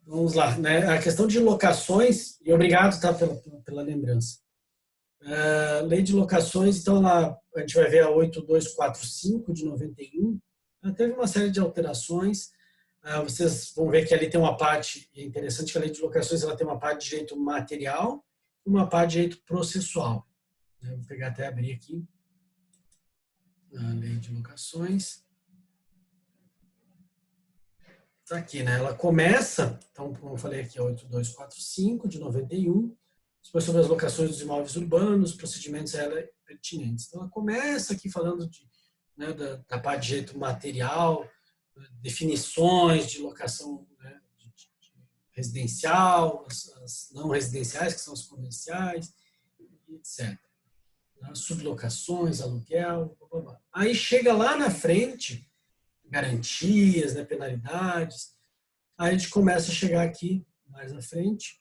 Vamos lá, né? A questão de locações, e obrigado, tá, pela lembrança. Lei de locações, então lá a gente vai ver a 8245 de 91. Ela teve uma série de alterações. Vocês vão ver que ali tem uma parte, é interessante que a lei de locações ela tem uma parte de direito material e uma parte de direito processual. Vou pegar até abrir aqui a lei de locações. Está aqui, né? Ela começa, então, como eu falei aqui, a 8245 de 91, depois sobre as locações dos imóveis urbanos, procedimentos a ela pertinentes. Então, ela começa aqui falando né, da parte de direito material, definições de locação, né, de residencial, as não residenciais, que são as comerciais, etc. Sublocações, aluguel, blá, blá, blá. Aí chega lá na frente, garantias, né, penalidades. Aí a gente começa a chegar aqui, mais à frente,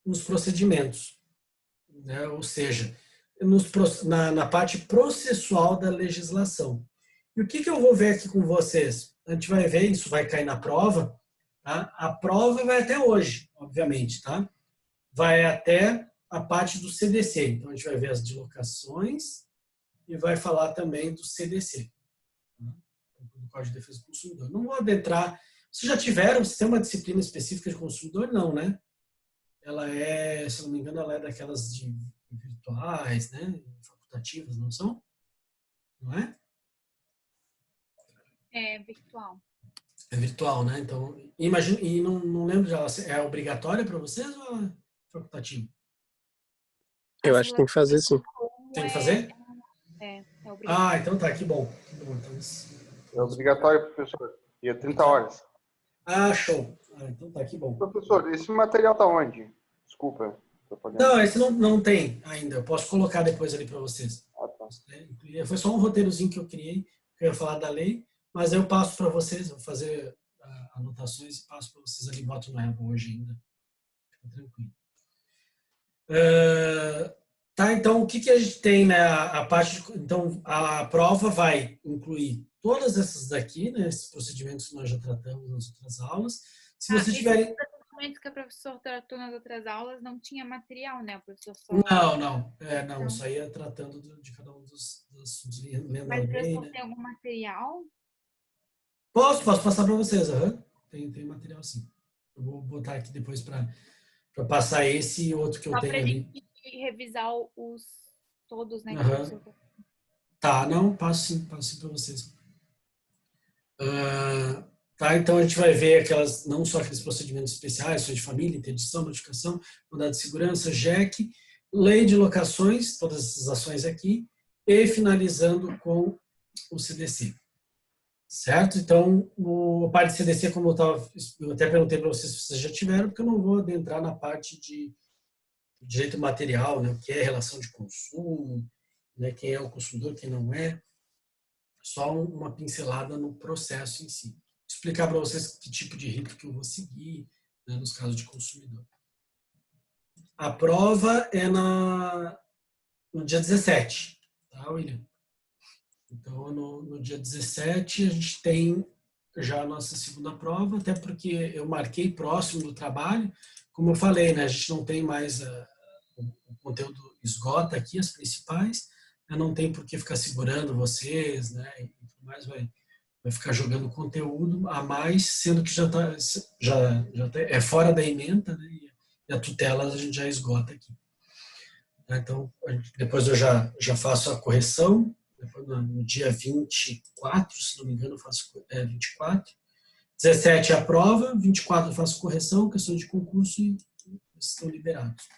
nos procedimentos, né? Ou seja, na parte processual da legislação. E o que eu vou ver aqui com vocês? A gente vai ver, isso vai cair na prova, tá? A prova vai até hoje, obviamente, tá? Vai até a parte do CDC. Então, a gente vai ver as deslocações e vai falar também do CDC, do Código de Defesa do Consumidor. Não vou adentrar. Vocês já tiveram, você tem uma disciplina específica de consumidor? Não, né? Ela é, se não me engano, ela é daquelas de virtuais, né? Facultativas, não são? Não é? É virtual. É virtual, né? Então, imagino, e não lembro já, é obrigatória para vocês ou é facultativo? Eu acho que tem que fazer sim. Tem que fazer? É obrigatório. Então tá, que bom. Então, é obrigatório, professor. E é 30 horas. Show. Então tá, que bom. Professor, esse material tá onde? Desculpa. Não, esse não tem ainda. Eu posso colocar depois ali para vocês. Tá. Foi só um roteirozinho que eu criei, que eu ia falar da lei, mas eu passo para vocês, vou fazer anotações e passo para vocês ali, boto no Evo hoje ainda. Fica tranquilo. Tá, então o que a gente tem, né? Então a prova vai incluir todas essas daqui, né? Esses procedimentos que nós já tratamos nas outras aulas. Se vocês tiverem procedimentos que o professor tratou nas outras aulas não tinha material, né? O professor só... Não, isso aí é tratando de cada um dos assuntos. Mas o professor tem algum material? Posso passar para vocês, tem material sim. Eu vou botar aqui depois para passar esse e outro que eu tenho ali. Revisar os todos, né? Tá, não, passo sim para vocês. Tá, então a gente vai ver não só aqueles procedimentos especiais, ações de família, interdição, notificação, mandado de segurança, JEC, lei de locações, todas essas ações aqui, e finalizando com o CDC. Certo? Então, a parte de CDC, como eu até perguntei para vocês se vocês já tiveram, porque eu não vou adentrar na parte de direito material, né, o que é relação de consumo, né, quem é o consumidor, quem não é, só uma pincelada no processo em si. Explicar para vocês que tipo de rito que eu vou seguir, né, nos casos de consumidor. A prova é no dia 17, tá, William? Então, no dia 17, a gente tem já a nossa segunda prova, até porque eu marquei próximo do trabalho. Como eu falei, né, a gente não tem mais o conteúdo esgota aqui, as principais, né, não tem por que ficar segurando vocês, né, e tudo mais, vai ficar jogando conteúdo a mais, sendo que já é fora da ementa, né, e a tutela a gente já esgota aqui. Então, depois eu já faço a correção, depois no dia 24, se não me engano, eu faço 24. 17 é a prova, 24 eu faço correção, questão de concurso e estão liberados.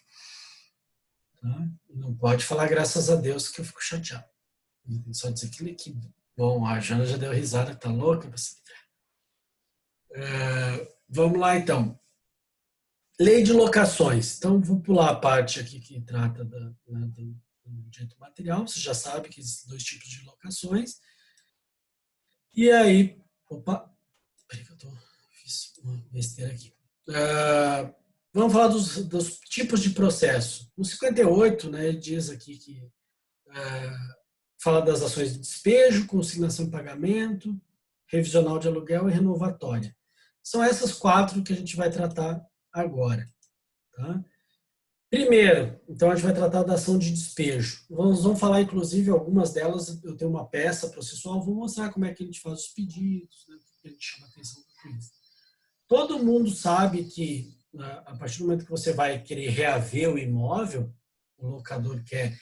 Tá? Não pode falar graças a Deus que eu fico chateado. Só dizer que bom, a Jana já deu risada, tá louca? Vamos lá então. Lei de locações. Então, vou pular a parte aqui que trata do direito material. Você já sabe que existem dois tipos de locações. E aí... Opa! Peraí que eu fiz uma besteira aqui. Vamos falar dos tipos de processo. No 58, né, ele diz aqui que fala das ações de despejo, consignação e pagamento, revisional de aluguel e renovatória. São essas 4 que a gente vai tratar agora. Tá? Primeiro, então a gente vai tratar da ação de despejo. Vamos falar, inclusive, algumas delas. Eu tenho uma peça processual, vou mostrar como é que a gente faz os pedidos, né, o que a gente chama a atenção do juiz. Todo mundo sabe que, a partir do momento que você vai querer reaver o imóvel, o locador quer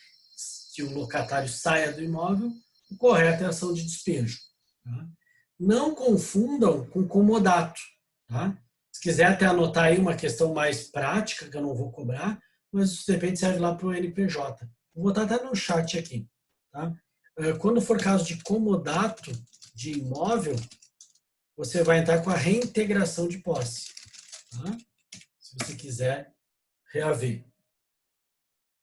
que o locatário saia do imóvel, o correto é a ação de despejo. Tá? Não confundam com comodato. Tá? Se quiser até anotar aí uma questão mais prática, que eu não vou cobrar, mas isso de repente serve lá para o NPJ. Vou botar até no chat aqui. Tá? Quando for caso de comodato de imóvel, você vai entrar com a reintegração de posse. Tá? Se você quiser reaver.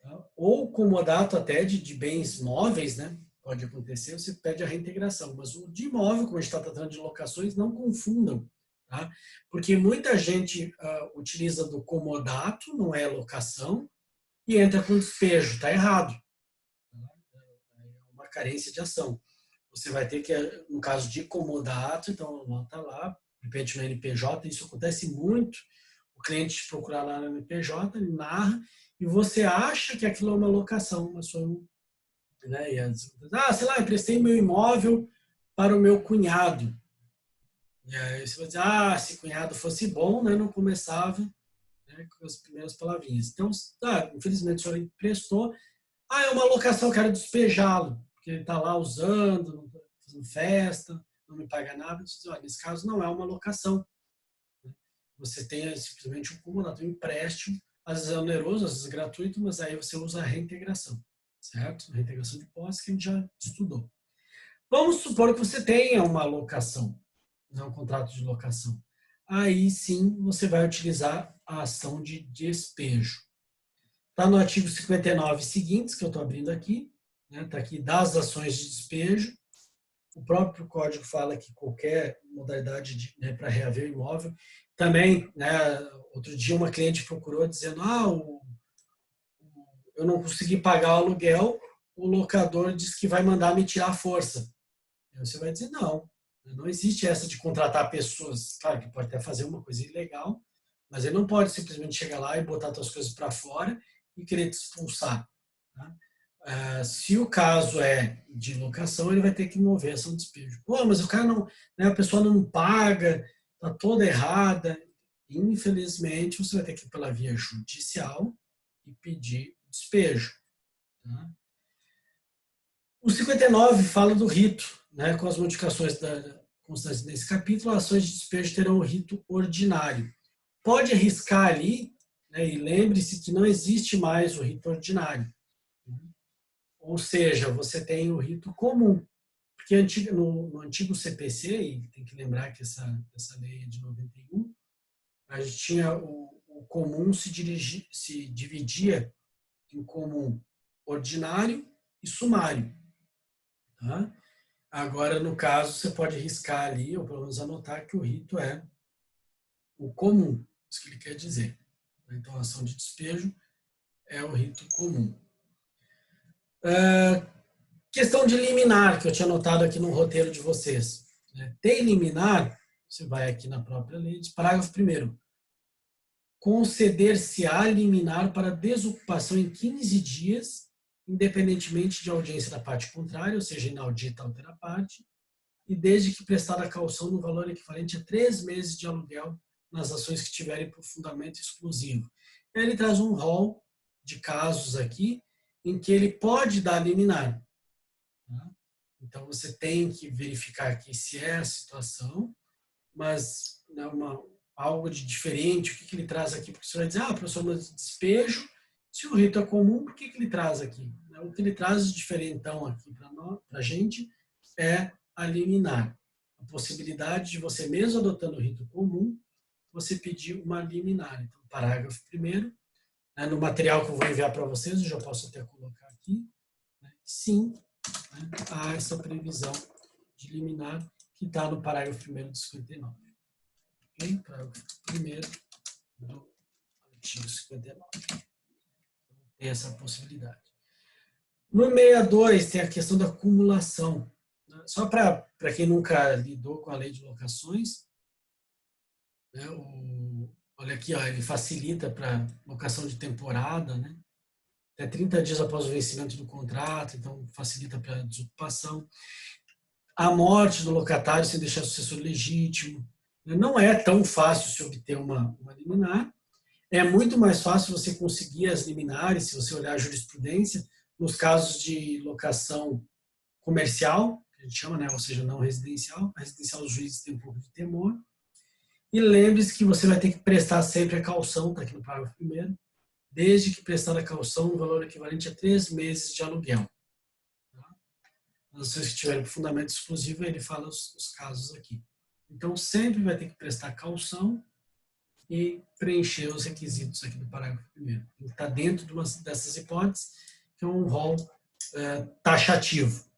Tá? Ou comodato até de bens móveis, né? Pode acontecer, você pede a reintegração. Mas o de imóvel, como a gente está tratando de locações, não confundam. Tá? Porque muita gente utiliza do comodato, não é locação, e entra com despejo. Está errado. É uma carência de ação. Você vai ter que, no caso de comodato, então anota lá, repete no NPJ, isso acontece muito. O cliente te procurar lá no NPJ, ele narra, e você acha que aquilo é uma locação, mas foi né? Sei lá, emprestei meu imóvel para o meu cunhado. E aí você vai dizer, se cunhado fosse bom, né, não começava, né, com as primeiras palavrinhas. Então, infelizmente o senhor emprestou, é uma locação, eu quero despejá-lo, porque ele está lá usando, fazendo festa, não me paga nada. Diz, nesse caso não é uma locação. Você tem simplesmente um comodato, um empréstimo, às vezes é oneroso, às vezes é gratuito, mas aí você usa a reintegração, certo? A reintegração de posse que a gente já estudou. Vamos supor que você tenha uma locação, um contrato de locação. Aí sim você vai utilizar a ação de despejo. Está no artigo 59 seguintes, que eu estou abrindo aqui, está aqui das ações de despejo. O próprio código fala que qualquer modalidade para reaver o imóvel. Também, outro dia uma cliente procurou dizendo, eu não consegui pagar o aluguel, o locador diz que vai mandar me tirar a força. Aí você vai dizer, não existe essa de contratar pessoas. Claro que pode até fazer uma coisa ilegal, mas ele não pode simplesmente chegar lá e botar suas coisas para fora e querer te expulsar. Tá? Se o caso é de locação, ele vai ter que mover ação de despejo. Mas o cara não, a pessoa não paga, está toda errada. Infelizmente, você vai ter que ir pela via judicial e pedir despejo. Tá? O 59 fala do rito, com as modificações constantes nesse capítulo, as ações de despejo terão o rito ordinário. Pode arriscar ali, e lembre-se que não existe mais o rito ordinário. Ou seja, você tem o rito comum. Porque no antigo CPC, e tem que lembrar que essa lei é de 91, a gente tinha o comum se dividia em comum ordinário e sumário. Tá? Agora, no caso, você pode riscar ali, ou pelo menos anotar que o rito é o comum. Isso que ele quer dizer. Então, a ação de despejo é o rito comum. Questão de liminar, que eu tinha anotado aqui no roteiro de vocês. Tem liminar, você vai aqui na própria lei, diz, parágrafo 1º. Conceder-se-á liminar para desocupação em 15 dias, independentemente de audiência da parte contrária, ou seja, inaudita altera parte, e desde que prestada a caução no valor equivalente a 3 meses de aluguel nas ações que tiverem por fundamento exclusivo. Ele traz um rol de casos aqui em que ele pode dar liminar. Tá? Então, você tem que verificar aqui se é a situação, mas algo de diferente, o que ele traz aqui? Porque você vai dizer, professor, mas despejo, se o rito é comum, por que ele traz aqui? O que ele traz de diferentão aqui para a gente é a liminar. A possibilidade de você, mesmo adotando o rito comum, você pedir uma liminar. Então, parágrafo 1º, no material que eu vou enviar para vocês, eu já posso até colocar aqui, sim, há essa previsão de liminar que está no parágrafo 1º do 59. Okay? Parágrafo 1º do artigo 59. Tem essa possibilidade. No 62 tem a questão da acumulação. Só para quem nunca lidou com a lei de locações, né? Olha aqui, ó, ele facilita para locação de temporada, né? Até 30 dias após o vencimento do contrato, então facilita para desocupação. A morte do locatário sem deixar sucessor legítimo. Não é tão fácil se obter uma liminar. É muito mais fácil você conseguir as liminares, se você olhar a jurisprudência, nos casos de locação comercial, que a gente chama, né? Ou seja, não residencial. A residencial, os juízes têm um pouco de temor. E lembre-se que você vai ter que prestar sempre a caução, está aqui no parágrafo 1º, desde que prestar a caução no valor equivalente a 3 meses de aluguel. As pessoas que tiverem fundamento exclusivo, ele fala os casos aqui. Então, sempre vai ter que prestar caução e preencher os requisitos aqui do parágrafo 1º. Está dentro de uma dessas hipóteses, que é um rol taxativo.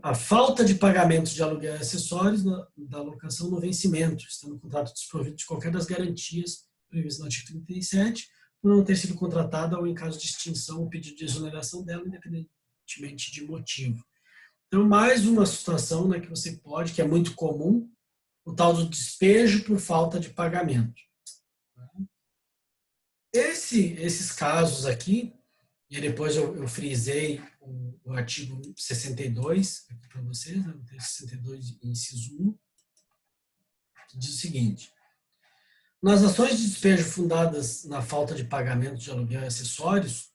A falta de pagamento de aluguel e acessórios da locação no vencimento, estando o contrato desprovido de qualquer das garantias previstas no artigo 37, por não ter sido contratada ou, em caso de extinção, o pedido de exoneração dela, independentemente de motivo. Então, mais uma situação, né, que você pode, que é muito comum, o tal do despejo por falta de pagamento. Esses casos aqui, e depois eu frisei o artigo 62 aqui para vocês, né, o texto 62, inciso 1, que diz o seguinte: nas ações de despejo fundadas na falta de pagamento de aluguel e acessórios,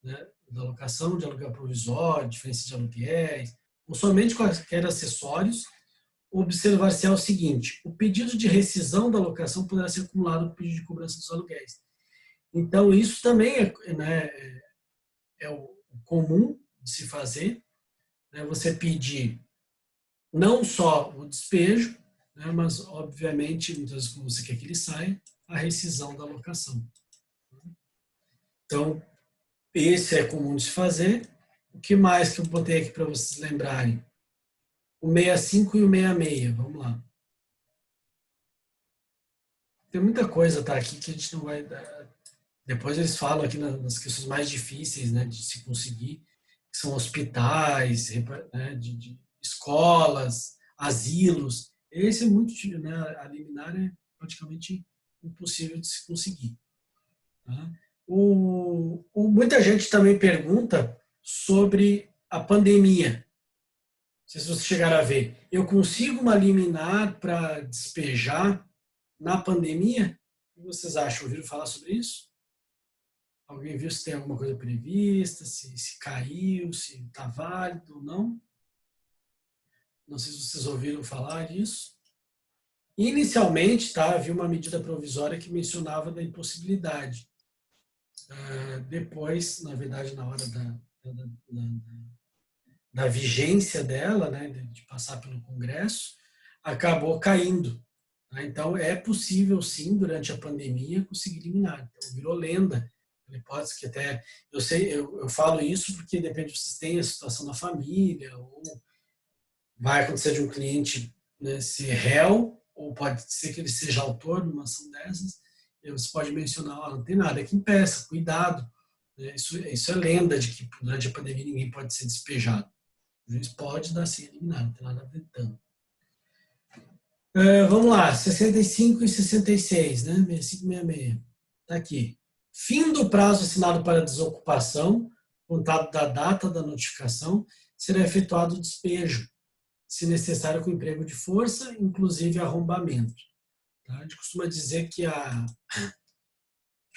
né, da locação de aluguel provisório, diferença de aluguéis, ou somente quaisquer acessórios, observar-se o seguinte: o pedido de rescisão da locação poderá ser acumulado com o pedido de cobrança dos aluguéis. Então, isso também é o comum de se fazer, né? Você pedir não só o despejo, né, mas, obviamente, muitas vezes, como você quer que ele saia, a rescisão da locação. Então, esse é comum de se fazer. O que mais que eu botei aqui para vocês lembrarem? O 65 e o 66, vamos lá. Tem muita coisa aqui que a gente não vai... Depois eles falam aqui nas questões mais difíceis, né, de se conseguir, que são hospitais, né, de escolas, asilos. Esse é muito... Né, a liminar é praticamente impossível de se conseguir. Tá? Muita gente também pergunta sobre a pandemia. Não sei se vocês chegaram a ver. Eu consigo uma liminar para despejar na pandemia? O que vocês acham? Ouviram falar sobre isso? Alguém viu se tem alguma coisa prevista, se caiu, se está válido ou não? Não sei se vocês ouviram falar disso. Inicialmente, havia uma medida provisória que mencionava da impossibilidade. Depois, na verdade, na hora da vigência dela, né, de passar pelo Congresso, acabou caindo. Então, é possível, sim, durante a pandemia, conseguir liminar. Então, virou lenda. Hipótese que até, eu falo isso porque depende se têm a situação da família, ou vai acontecer de um cliente, né, ser réu, ou pode ser que ele seja autor de uma ação dessas, e você pode mencionar, não tem nada, é que impeça, cuidado. Né, isso é lenda de que durante a pandemia ninguém pode ser despejado. O juiz pode dar sim eliminado, não tem nada a ver tanto. Vamos lá, 65 e 66, né? 65 e 66. Está aqui. Fim do prazo assinado para desocupação, contado da data da notificação, será efetuado o despejo, se necessário com emprego de força, inclusive arrombamento. Tá? A gente costuma dizer que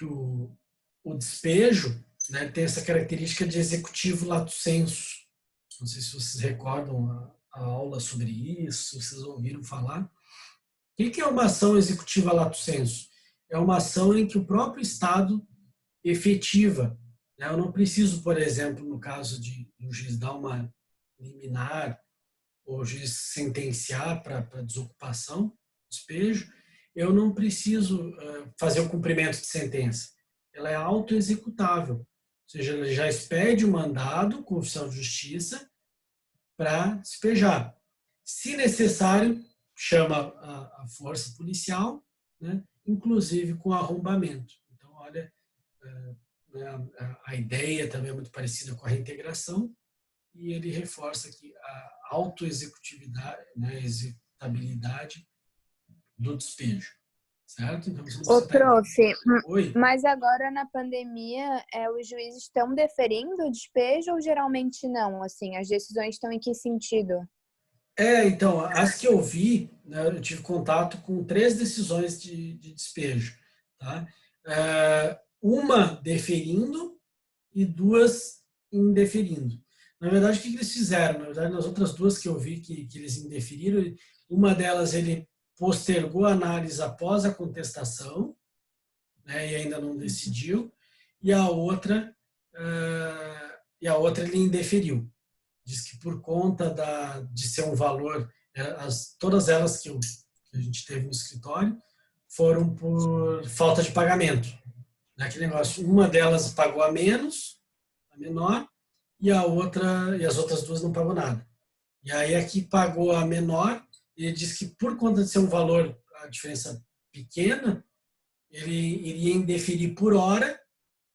o despejo, né, tem essa característica de executivo lato sensu. Não sei se vocês recordam a aula sobre isso, se vocês ouviram falar. O que é uma ação executiva lato sensu? É uma ação em que o próprio Estado efetiva. Né? Eu não preciso, por exemplo, no caso de um juiz dar uma liminar ou o juiz sentenciar para desocupação, despejo, eu não preciso fazer o cumprimento de sentença. Ela é autoexecutável. Ou seja, ele já expede o mandado com o oficial de justiça para despejar. Se necessário, chama a força policial, né, inclusive com arrombamento. Então, olha, a ideia também é muito parecida com a reintegração, e ele reforça aqui a autoexecutividade, né, executabilidade do despejo. certo? Então, se você Ô, está... prof, Oi? mas agora na pandemia, os juízes estão deferindo o despejo ou geralmente não? Assim, as decisões estão em que sentido? Então, as que eu vi, né, eu tive contato com 3 decisões de despejo, tá? Uma deferindo e 2 indeferindo. Na verdade, o que eles fizeram? Na verdade, nas outras 2 que eu vi que eles indeferiram, uma delas ele postergou a análise após a contestação, né, e ainda não decidiu, e a outra ele indeferiu. Diz que por conta de ser um valor, todas elas que a gente teve no escritório foram por falta de pagamento. Aquele negócio, uma delas pagou a menos, a menor, e as outras 2 não pagou nada. E aí a que pagou a menor, ele diz que por conta de ser um valor, a diferença pequena, ele iria indeferir por hora,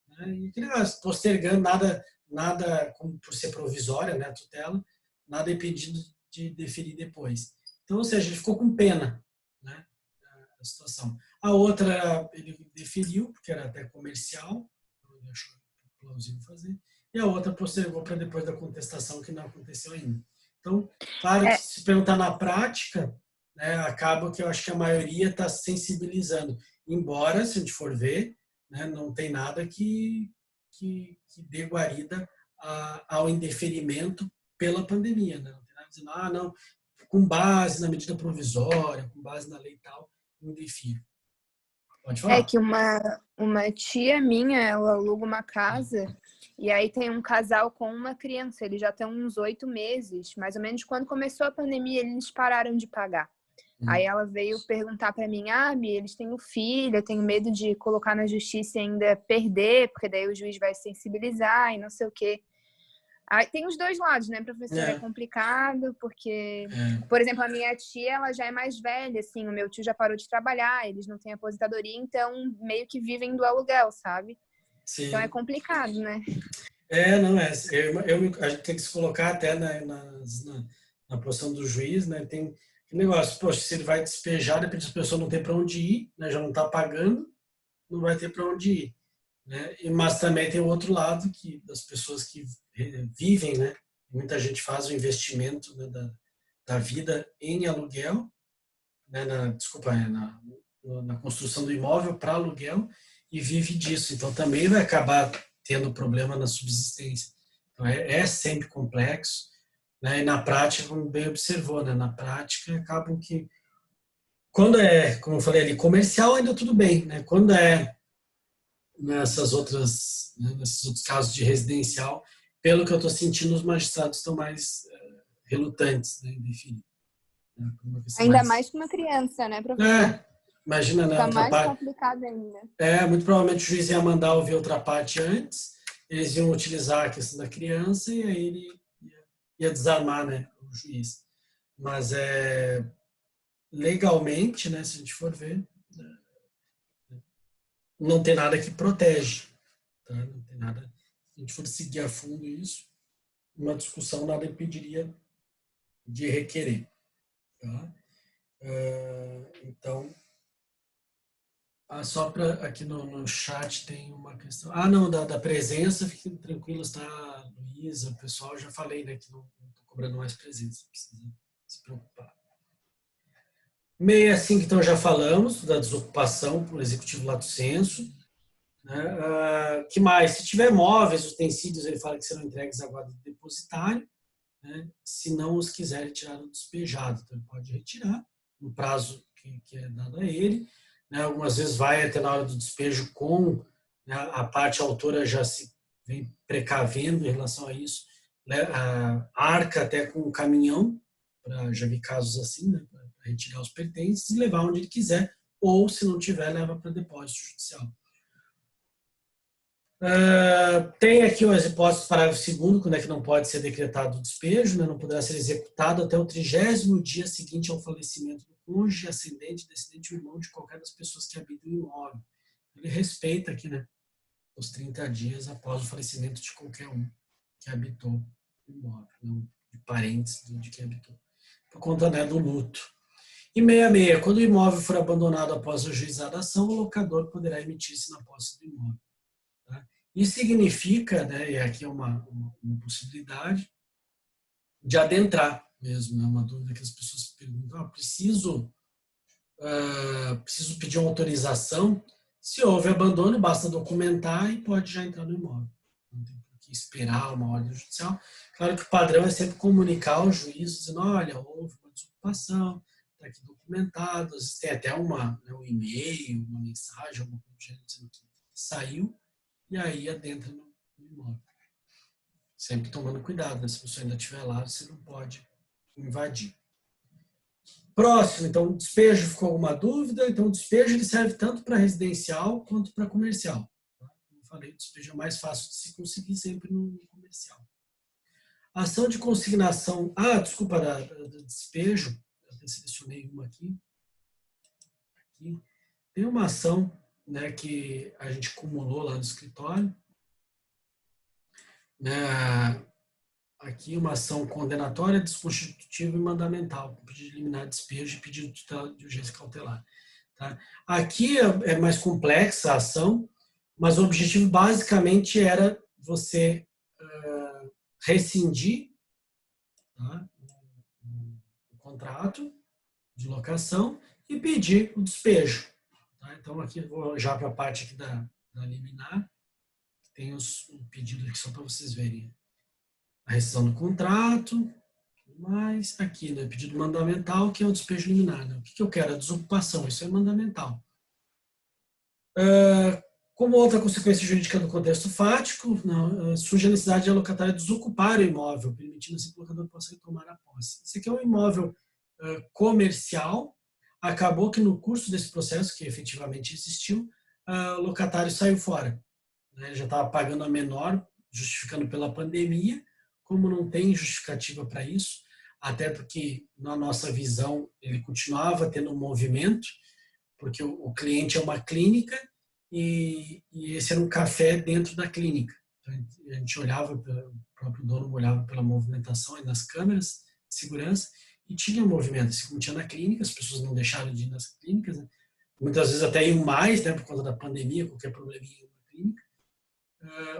né, e aquele negócio, postergando nada por ser provisória, né, a tutela, nada impedindo de deferir depois. Então, ou seja, ele ficou com pena, né, a situação. A outra ele deferiu, porque era até comercial, então ele achou plausível fazer, e a outra postergou para depois da contestação, que não aconteceu ainda. Então, claro que se perguntar na prática, né, acaba que eu acho que a maioria está sensibilizando, embora, se a gente for ver, né, não tem nada que dê guarida ao indeferimento pela pandemia. Né? Não tem nada dizendo, não, com base na medida provisória, com base na lei e tal, indefiro. Pode falar. É que uma tia minha, ela aluga uma casa e aí tem um casal com uma criança. Eles já estão uns 8 meses, mais ou menos quando começou a pandemia, eles pararam de pagar. Aí ela veio perguntar para mim, eles têm um filho, eu tenho medo de colocar na justiça e ainda perder, porque daí o juiz vai sensibilizar e não sei o quê. Aí tem os 2 lados, né, professor? É complicado, porque, por exemplo, a minha tia, ela já é mais velha, assim, o meu tio já parou de trabalhar, eles não têm aposentadoria, então meio que vivem do aluguel, sabe? Sim. Então é complicado, né? A gente tem que se colocar até na posição do juiz, né? Tem negócio, poxa, se ele vai despejar, depois a pessoa não tem para onde ir, né? Já não está pagando, não vai ter para onde ir. Né? Mas também tem o outro lado das pessoas que vivem, né? Muita gente faz o investimento, né, da vida em aluguel, né, na construção do imóvel para aluguel e vive disso. Então também vai acabar tendo problema na subsistência. Então é sempre complexo, né? E na prática, como bem observou, né? Na prática acabam que quando como eu falei ali, comercial ainda tudo bem, né? Quando nesses outros casos de residencial, pelo que eu estou sentindo, os magistrados estão mais relutantes, né, em definir. Né, ainda mais com uma criança, né, professor? Imagina, né, Fica outra mais parte. complicado ainda. Muito provavelmente o juiz ia mandar ouvir outra parte antes, eles iam utilizar a questão da criança e aí ele ia desarmar, né, o juiz. Mas legalmente, né, se a gente for ver, não tem nada que protege. Tá? Não tem nada. Se a gente for seguir a fundo isso, uma discussão nada impediria de requerer. Tá? Então, só para aqui no chat tem uma questão. Não, da presença, fiquem tranquilos, tá, Luísa, o pessoal, já falei, né, que não estou cobrando mais presença, precisa se preocupar. 65, então, já falamos, da desocupação por executivo lato sensu. Né? Que mais? Se tiver móveis, utensílios, ele fala que serão entregues à guarda do depositário, né? Se não os quiser retirar do despejado, então ele pode retirar no prazo que é dado a ele. Né? Algumas vezes vai até na hora do despejo com, né, a parte autora já se vem precavendo em relação a isso, né? Arca até com o caminhão, já vi casos assim, né? Para retirar os pertences e levar onde ele quiser, ou se não tiver, leva para depósito judicial. Tem aqui as hipóteses do parágrafo 2º, quando é que não pode ser decretado o despejo, né? Não poderá ser executado até o 30º dia seguinte ao falecimento do cônjuge, ascendente, descendente ou irmão de qualquer das pessoas que habitam o imóvel. Ele respeita aqui, né, os 30 dias após o falecimento de qualquer um que habitou o imóvel, não de parentes de quem habitou, por conta, né, do luto. E 66, quando o imóvel for abandonado após ajuizar a ação, o locador poderá emitir-se na posse do imóvel. Tá? Isso significa, né, e aqui é uma possibilidade, de adentrar mesmo, né, uma dúvida que as pessoas perguntam, preciso pedir uma autorização? Se houve abandono, basta documentar e pode já entrar no imóvel. Não tem por que esperar uma ordem judicial. Claro que o padrão é sempre comunicar ao juiz, dizendo, olha, houve uma desocupação, está aqui documentado, às vezes tem até um e-mail, uma mensagem, alguma coisa dizendo que saiu, e aí adentra no imóvel. Sempre tomando cuidado, né? Se você ainda estiver lá, você não pode invadir. Próximo, então, despejo, ficou alguma dúvida? Então, o despejo ele serve tanto para residencial quanto para comercial. Tá? Como eu falei, o despejo é mais fácil de se conseguir sempre no comercial. Ação de consignação, desculpa, do despejo, eu até selecionei uma aqui. Tem uma ação, né, que a gente acumulou lá no escritório, né, aqui uma ação condenatória, desconstitutiva e mandamental, com pedido de liminar despejo e pedido de tutela de urgência cautelar. Tá? Aqui é mais complexa a ação, mas o objetivo basicamente era você rescindir, tá, o contrato de locação e pedir o despejo. Tá? Então, aqui vou já para a parte aqui da liminar, tem o pedido aqui só para vocês verem. A rescisão do contrato, mais aqui, né, pedido mandamental, que é o despejo liminar. Né? O que eu quero? A desocupação, isso é mandamental. Como outra consequência jurídica do contexto fático, surge a necessidade de a locatária desocupar o imóvel, permitindo assim que o locador possa retomar a posse. Esse aqui é um imóvel comercial. Acabou que no curso desse processo, que efetivamente existiu, o locatário saiu fora. Né? Ele já estava pagando a menor, justificando pela pandemia. Como não tem justificativa para isso, até porque, na nossa visão, ele continuava tendo um movimento, porque o cliente é uma clínica e esse era um café dentro da clínica. Então, a gente olhava, o próprio dono olhava pela movimentação aí nas câmeras de segurança e tinha um movimento. Assim como tinha na clínica, as pessoas não deixaram de ir nas clínicas, né? Muitas vezes até iam mais, né, por conta da pandemia, qualquer probleminha na clínica.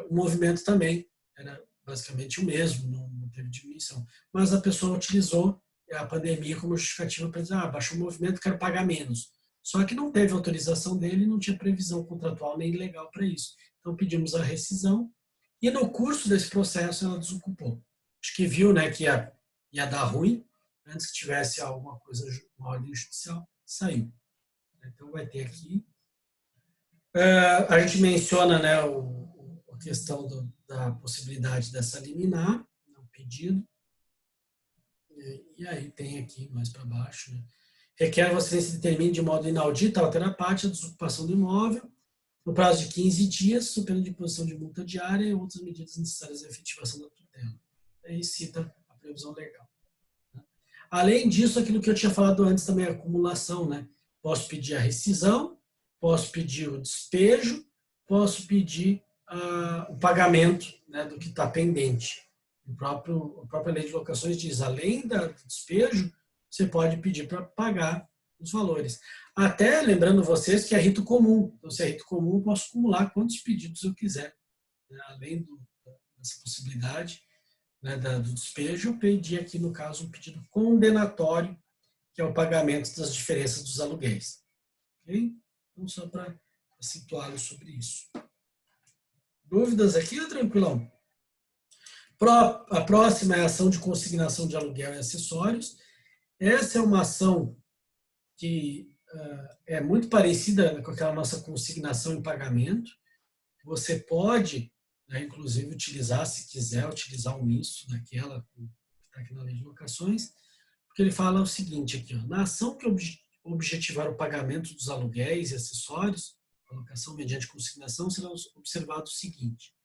O movimento também era basicamente o mesmo, não teve diminuição. Mas a pessoa utilizou a pandemia como justificativa para dizer, baixou o movimento, quero pagar menos. Só que não teve autorização dele, não tinha previsão contratual nem legal para isso. Então pedimos a rescisão e no curso desse processo ela desocupou. Acho que viu, né, que ia dar ruim, antes que tivesse alguma coisa, uma ordem judicial, saiu. Então vai ter aqui. A gente menciona, né, a questão da possibilidade dessa liminar, o pedido. E aí tem aqui mais para baixo, né? Requer que você se determine de modo inaudito a alterapátia a desocupação do imóvel no prazo de 15 dias, sob pena de imposição de multa diária e outras medidas necessárias à efetivação da tutela. Aí cita a previsão legal. Né? Além disso, aquilo que eu tinha falado antes também, a acumulação, né? Posso pedir a rescisão, posso pedir o despejo, posso pedir o pagamento, né, do que está pendente. A própria lei de locações diz, além do despejo, você pode pedir para pagar os valores. Até lembrando vocês que é rito comum. Então, se é rito comum, eu posso acumular quantos pedidos eu quiser. Né? Além dessa possibilidade, né, do despejo, eu pedi aqui, no caso, um pedido condenatório, que é o pagamento das diferenças dos aluguéis. Ok? Então, só para situá-lo sobre isso. Dúvidas aqui ou tranquilão? A próxima é a ação de consignação de aluguel e acessórios. Essa é uma ação que é muito parecida com aquela nossa consignação em pagamento. Você pode, né, inclusive, utilizar, se quiser, utilizar um misto daquela que está aqui na lei de locações, porque ele fala o seguinte aqui, na ação que objetivar o pagamento dos aluguéis e acessórios, a locação mediante consignação, será observado o seguinte.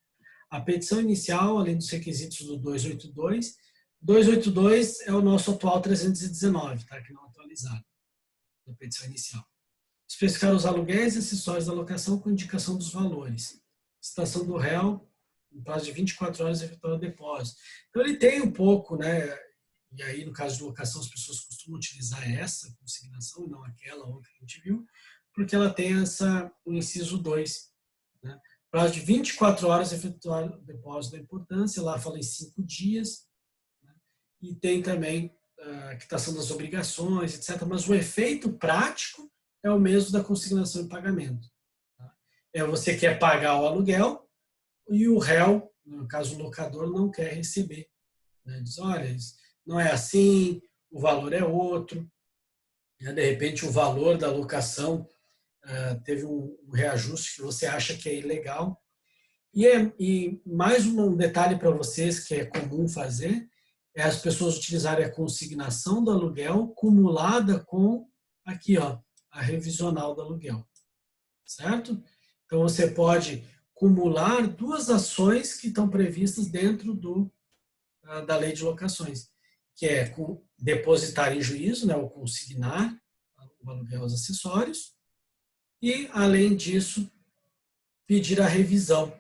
A petição inicial, além dos requisitos do 282, 282 é o nosso atual 319, tá? Que não é atualizado, da petição inicial. Especificar os aluguéis e acessórios da locação com indicação dos valores. Citação do réu, em prazo de 24 horas, efetuar o depósito. Então, ele tem um pouco, né, e aí no caso de locação as pessoas costumam utilizar essa consignação e não aquela outra que a gente viu, porque ela tem o inciso 2, né? Prazo de 24 horas efetuar o depósito da importância, lá fala em 5 dias, né? E tem também a quitação das obrigações, etc. Mas o efeito prático é o mesmo da consignação e pagamento. Tá? Você quer pagar o aluguel e o réu, no caso o locador, não quer receber. Né? Diz, olha, não é assim, o valor é outro. De repente o valor da locação teve um reajuste que você acha que é ilegal. E mais um detalhe para vocês que é comum fazer é as pessoas utilizarem a consignação do aluguel cumulada com aqui, ó, a revisional do aluguel. Certo? Então você pode cumular duas ações que estão previstas dentro da lei de locações, que é depositar em juízo, né, ou consignar o aluguel aos acessórios, e, além disso, pedir a revisão.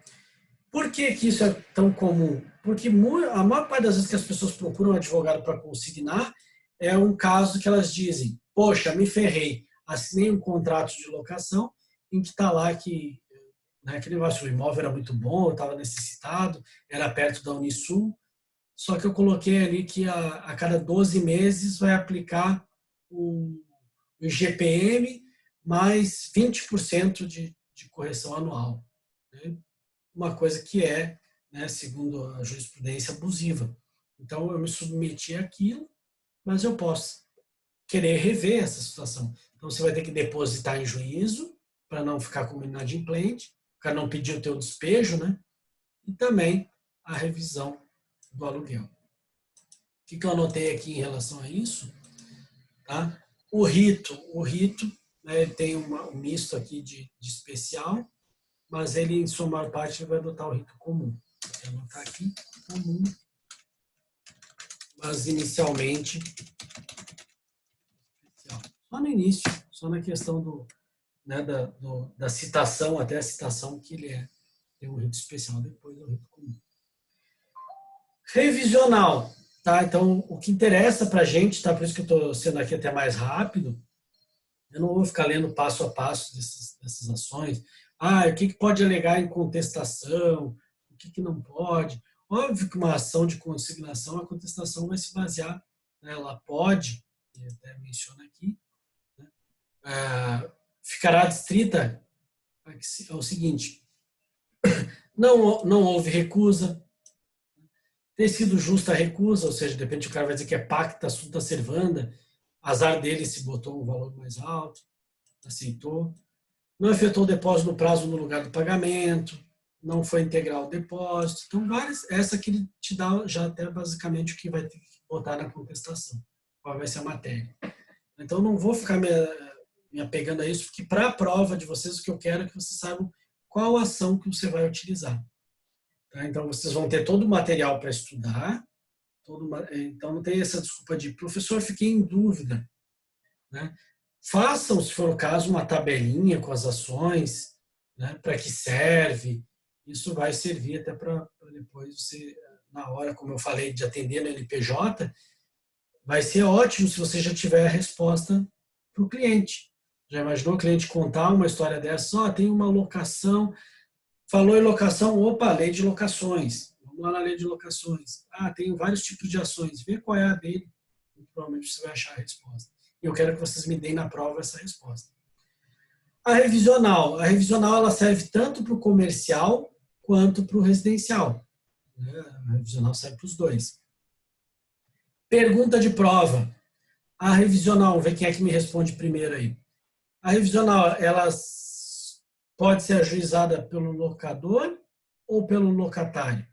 Por que isso é tão comum? Porque a maior parte das vezes que as pessoas procuram um advogado para consignar é um caso que elas dizem, poxa, me ferrei, assinei um contrato de locação em que está lá que aquele negócio, o imóvel era muito bom, eu estava necessitado, era perto da Unisul, só que eu coloquei ali que a cada 12 meses vai aplicar o IGPM mais 20% de correção anual. Né? Uma coisa que é, né, segundo a jurisprudência, abusiva. Então, eu me submeti àquilo, mas eu posso querer rever essa situação. Então, você vai ter que depositar em juízo, para não ficar como inadimplente, para não pedir o teu despejo, né? E também a revisão do aluguel. O que eu anotei aqui em relação a isso? Tá? O rito, né, ele tem um misto aqui de especial, mas ele, em sua maior parte, ele vai adotar o rito comum. Vou anotar aqui, comum, mas inicialmente especial. Só no início, só na questão né, da citação, até a citação que ele tem um rito especial, depois é o rito comum. Revisional. Tá? Então, o que interessa para a gente, tá? Por isso que eu estou sendo aqui até mais rápido, eu não vou ficar lendo passo a passo dessas ações. O que pode alegar em contestação, o que não pode. Óbvio que uma ação de consignação, a contestação vai se basear, né? Ela pode, e até menciona aqui, né? Ficará adstrita ao seguinte, não houve recusa, ter sido justa a recusa, ou seja, de repente o cara vai dizer que é pacta sunt servanda, azar dele se botou um valor mais alto, aceitou. Não efetuou o depósito no prazo no lugar do pagamento, não foi integral o depósito. Então, essa que ele te dá já até basicamente o que vai ter que botar na contestação, qual vai ser a matéria. Então, não vou ficar me apegando a isso, porque para a prova de vocês, o que eu quero é que vocês saibam qual ação que você vai utilizar. Tá? Então, vocês vão ter todo o material para estudar, então não tem essa desculpa de professor, fiquei em dúvida. Né? Façam, se for o caso, uma tabelinha com as ações, né? Para que serve. Isso vai servir até para depois você, na hora, como eu falei, de atender no NPJ, vai ser ótimo se você já tiver a resposta para o cliente. Já imaginou o cliente contar uma história dessa? Tem uma locação, falou em locação, opa, lei de locações. Vamos lá na lei de locações. Tem vários tipos de ações. Vê qual é a dele. Provavelmente você vai achar a resposta. E eu quero que vocês me deem na prova essa resposta. A revisional. A revisional ela serve tanto para o comercial quanto para o residencial. A revisional serve para os dois. Pergunta de prova. A revisional, vamos ver quem é que me responde primeiro aí. A revisional, ela pode ser ajuizada pelo locador ou pelo locatário?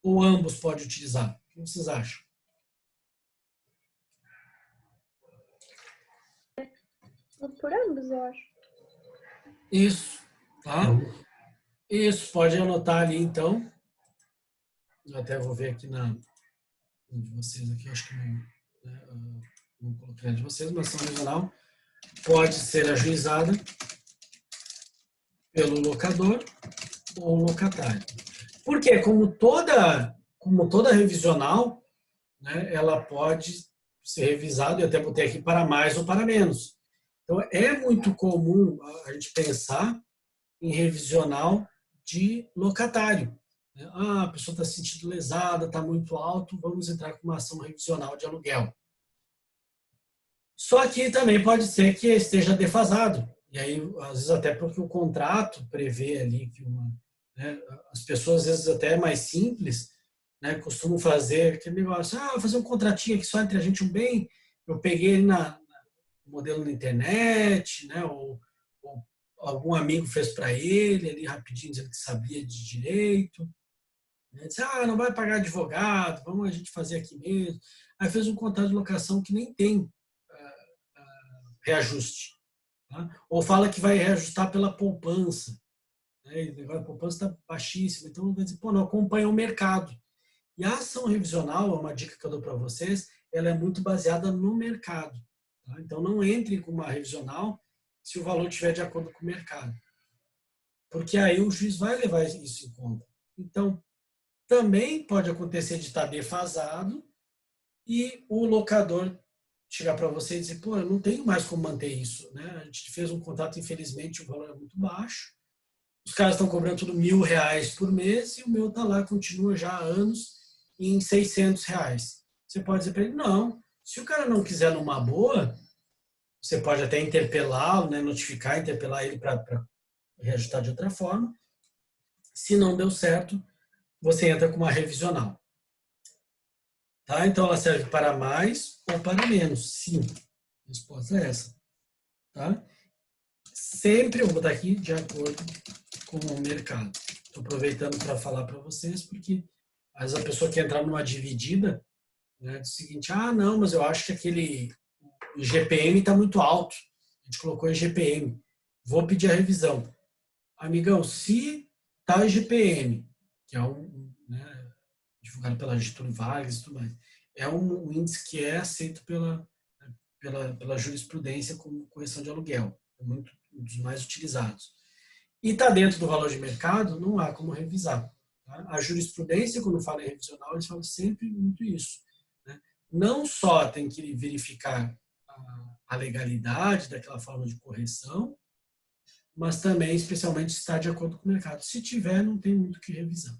Ou ambos podem utilizar? O que vocês acham? Por ambos, eu acho. Isso, tá? Isso, pode anotar ali, então. Eu até vou ver aqui de vocês aqui, acho que não coloquei de vocês, mas ação revisional pode ser ajuizada pelo locador ou locatário. Por quê? Como toda revisional, né, ela pode ser revisada, eu até botei aqui para mais ou para menos. Então, é muito comum a gente pensar em revisional de locatário. A pessoa está se sentindo lesada, está muito alto, vamos entrar com uma ação revisional de aluguel. Só que também pode ser que esteja defasado. E aí, às vezes, até porque o contrato prevê ali que né, as pessoas, às vezes, até mais simples, né, costumam fazer aquele negócio, vou fazer um contratinho aqui só entre a gente um bem, eu peguei ele no modelo na internet, né, ou algum amigo fez para ele ali rapidinho, dizendo que sabia de direito. Né, disse, não vai pagar advogado, vamos a gente fazer aqui mesmo. Aí fez um contrato de locação que nem tem reajuste. Tá? Ou fala que vai reajustar pela poupança. Né? A poupança está baixíssima, então vai dizer, não acompanha o mercado. E a ação revisional, uma dica que eu dou para vocês, ela é muito baseada no mercado. Tá? Então não entre com uma revisional se o valor estiver de acordo com o mercado. Porque aí o juiz vai levar isso em conta. Então, também pode acontecer de estar defasado e o locador chegar para você e dizer, eu não tenho mais como manter isso. Né? A gente fez um contrato, infelizmente, o valor é muito baixo. Os caras estão cobrando tudo R$1.000 por mês e o meu está lá, continua já há anos em R$600. Você pode dizer para ele, não, se o cara não quiser numa boa, você pode até interpelá-lo, né, interpelar ele para reajustar de outra forma. Se não deu certo, você entra com uma revisional. Tá? Então, ela serve para mais ou para menos? Sim. A resposta é essa. Tá? Sempre, eu vou botar aqui, de acordo com o mercado. Estou aproveitando para falar para vocês, porque às vezes a pessoa quer entrar numa dividida, né, do seguinte, não, mas eu acho que aquele IGPM está muito alto. A gente colocou IGPM. Vou pedir a revisão. Amigão, se está IGPM, que é né, divulgado pela Getúlio Vargas e tudo mais, é um índice que é aceito pela jurisprudência como correção de aluguel. É um dos mais utilizados. E está dentro do valor de mercado, não há como revisar. Tá? A jurisprudência, quando fala em revisional, eles falam sempre muito isso. Né? Não só tem que verificar a legalidade daquela forma de correção, mas também, especialmente, se está de acordo com o mercado. Se tiver, não tem muito o que revisar.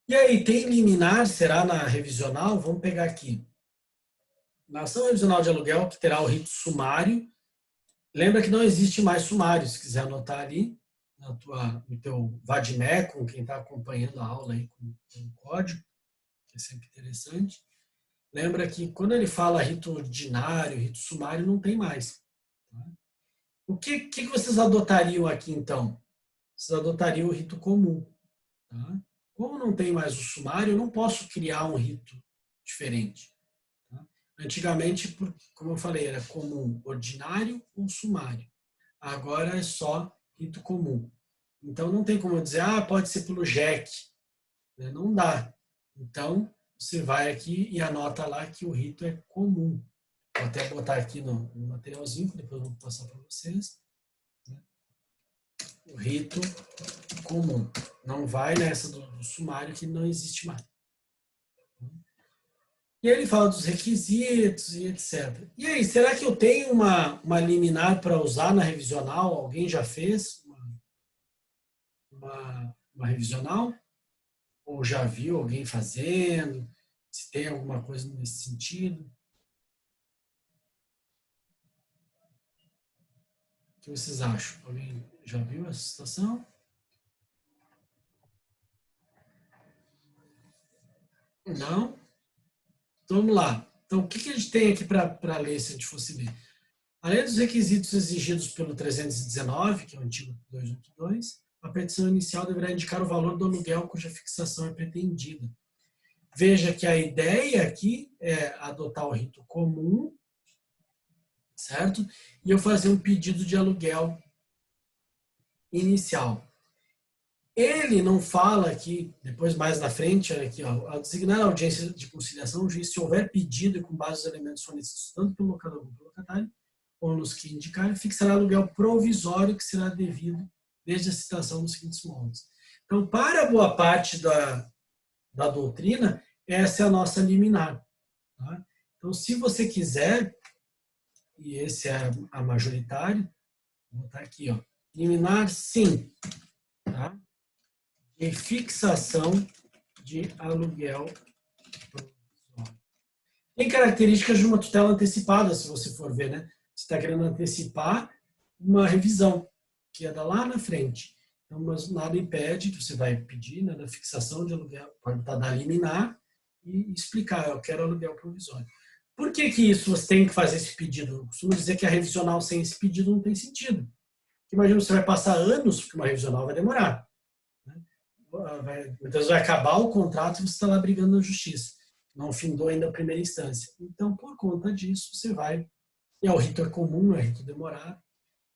E aí, tem liminar, será na revisional? Vamos pegar aqui. Na ação revisional de aluguel, que terá o rito sumário, lembra que não existe mais sumário, se quiser anotar ali, no teu Vadmé, com quem está acompanhando a aula aí com o código, que é sempre interessante. Lembra que quando ele fala rito ordinário, rito sumário, não tem mais. Tá? O que vocês adotariam aqui, então? Vocês adotariam o rito comum. Tá? Como não tem mais o sumário, eu não posso criar um rito diferente. Tá? Antigamente, como eu falei, era comum ordinário ou sumário. Agora é só rito comum. Então, não tem como eu dizer, pode ser pelo JEC. Né? Não dá. Então, você vai aqui e anota lá que o rito é comum. Vou até botar aqui no materialzinho, que depois eu vou passar para vocês. O rito comum. Não vai nessa do sumário que não existe mais. E aí ele fala dos requisitos e etc. E aí, será que eu tenho uma liminar para usar na revisional? Alguém já fez uma revisional? Ou já viu alguém fazendo? Se tem alguma coisa nesse sentido? O que vocês acham? Alguém já viu essa situação? Não? Então, vamos lá. Então, o que a gente tem aqui para ler, se a gente fosse ler? Além dos requisitos exigidos pelo 319, que é o antigo 282, a petição inicial deverá indicar o valor do aluguel cuja fixação é pretendida. Veja que a ideia aqui é adotar o rito comum, certo? E eu fazer um pedido de aluguel inicial. Ele não fala aqui, depois mais na frente, olha aqui, ao designar a audiência de conciliação, o juiz, se houver pedido e com base nos elementos fornecidos tanto pelo locador como pelo locatário, ou nos que indicarem, fixará aluguel provisório que será devido desde a citação dos seguintes moldes. Então, para boa parte da doutrina, essa é a nossa liminar. Tá? Então, se você quiser, e esse é a majoritária, vou botar aqui, ó, liminar sim, tá? De fixação de aluguel provisório. Tem características de uma tutela antecipada, se você for ver, né? Você está querendo antecipar uma revisão, que é da lá na frente. Então, mas nada impede que você vai pedir, né, da fixação de aluguel, pode estar da liminar e explicar, eu quero aluguel provisório. Por que que isso você tem que fazer esse pedido? Eu costumo dizer que a revisional sem esse pedido não tem sentido. Imagina, você vai passar anos, porque uma revisional vai demorar. Né? Muitas vezes vai acabar o contrato e você está lá brigando na justiça. Não findou ainda a primeira instância. Então, por conta disso, você vai... E o rito é comum, é rito demorado.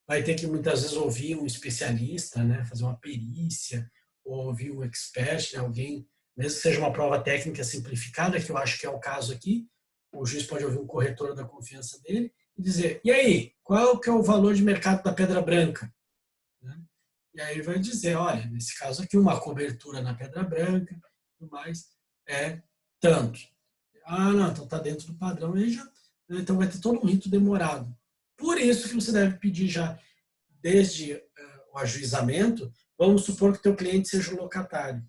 Vai ter que muitas vezes ouvir um especialista, né? Fazer uma perícia, ou ouvir um expert, né? Alguém, mesmo que seja uma prova técnica simplificada, que eu acho que é o caso aqui, o juiz pode ouvir um corretor da confiança dele e dizer, e aí, qual que é o valor de mercado da pedra branca? Né? E aí ele vai dizer, olha, nesse caso aqui, uma cobertura na pedra branca, tudo mais, é tanto. Ah, não, então está dentro do padrão, aí já, então vai ter todo um rito demorado. Por isso que você deve pedir já, desde o ajuizamento, vamos supor que o teu cliente seja o locatário.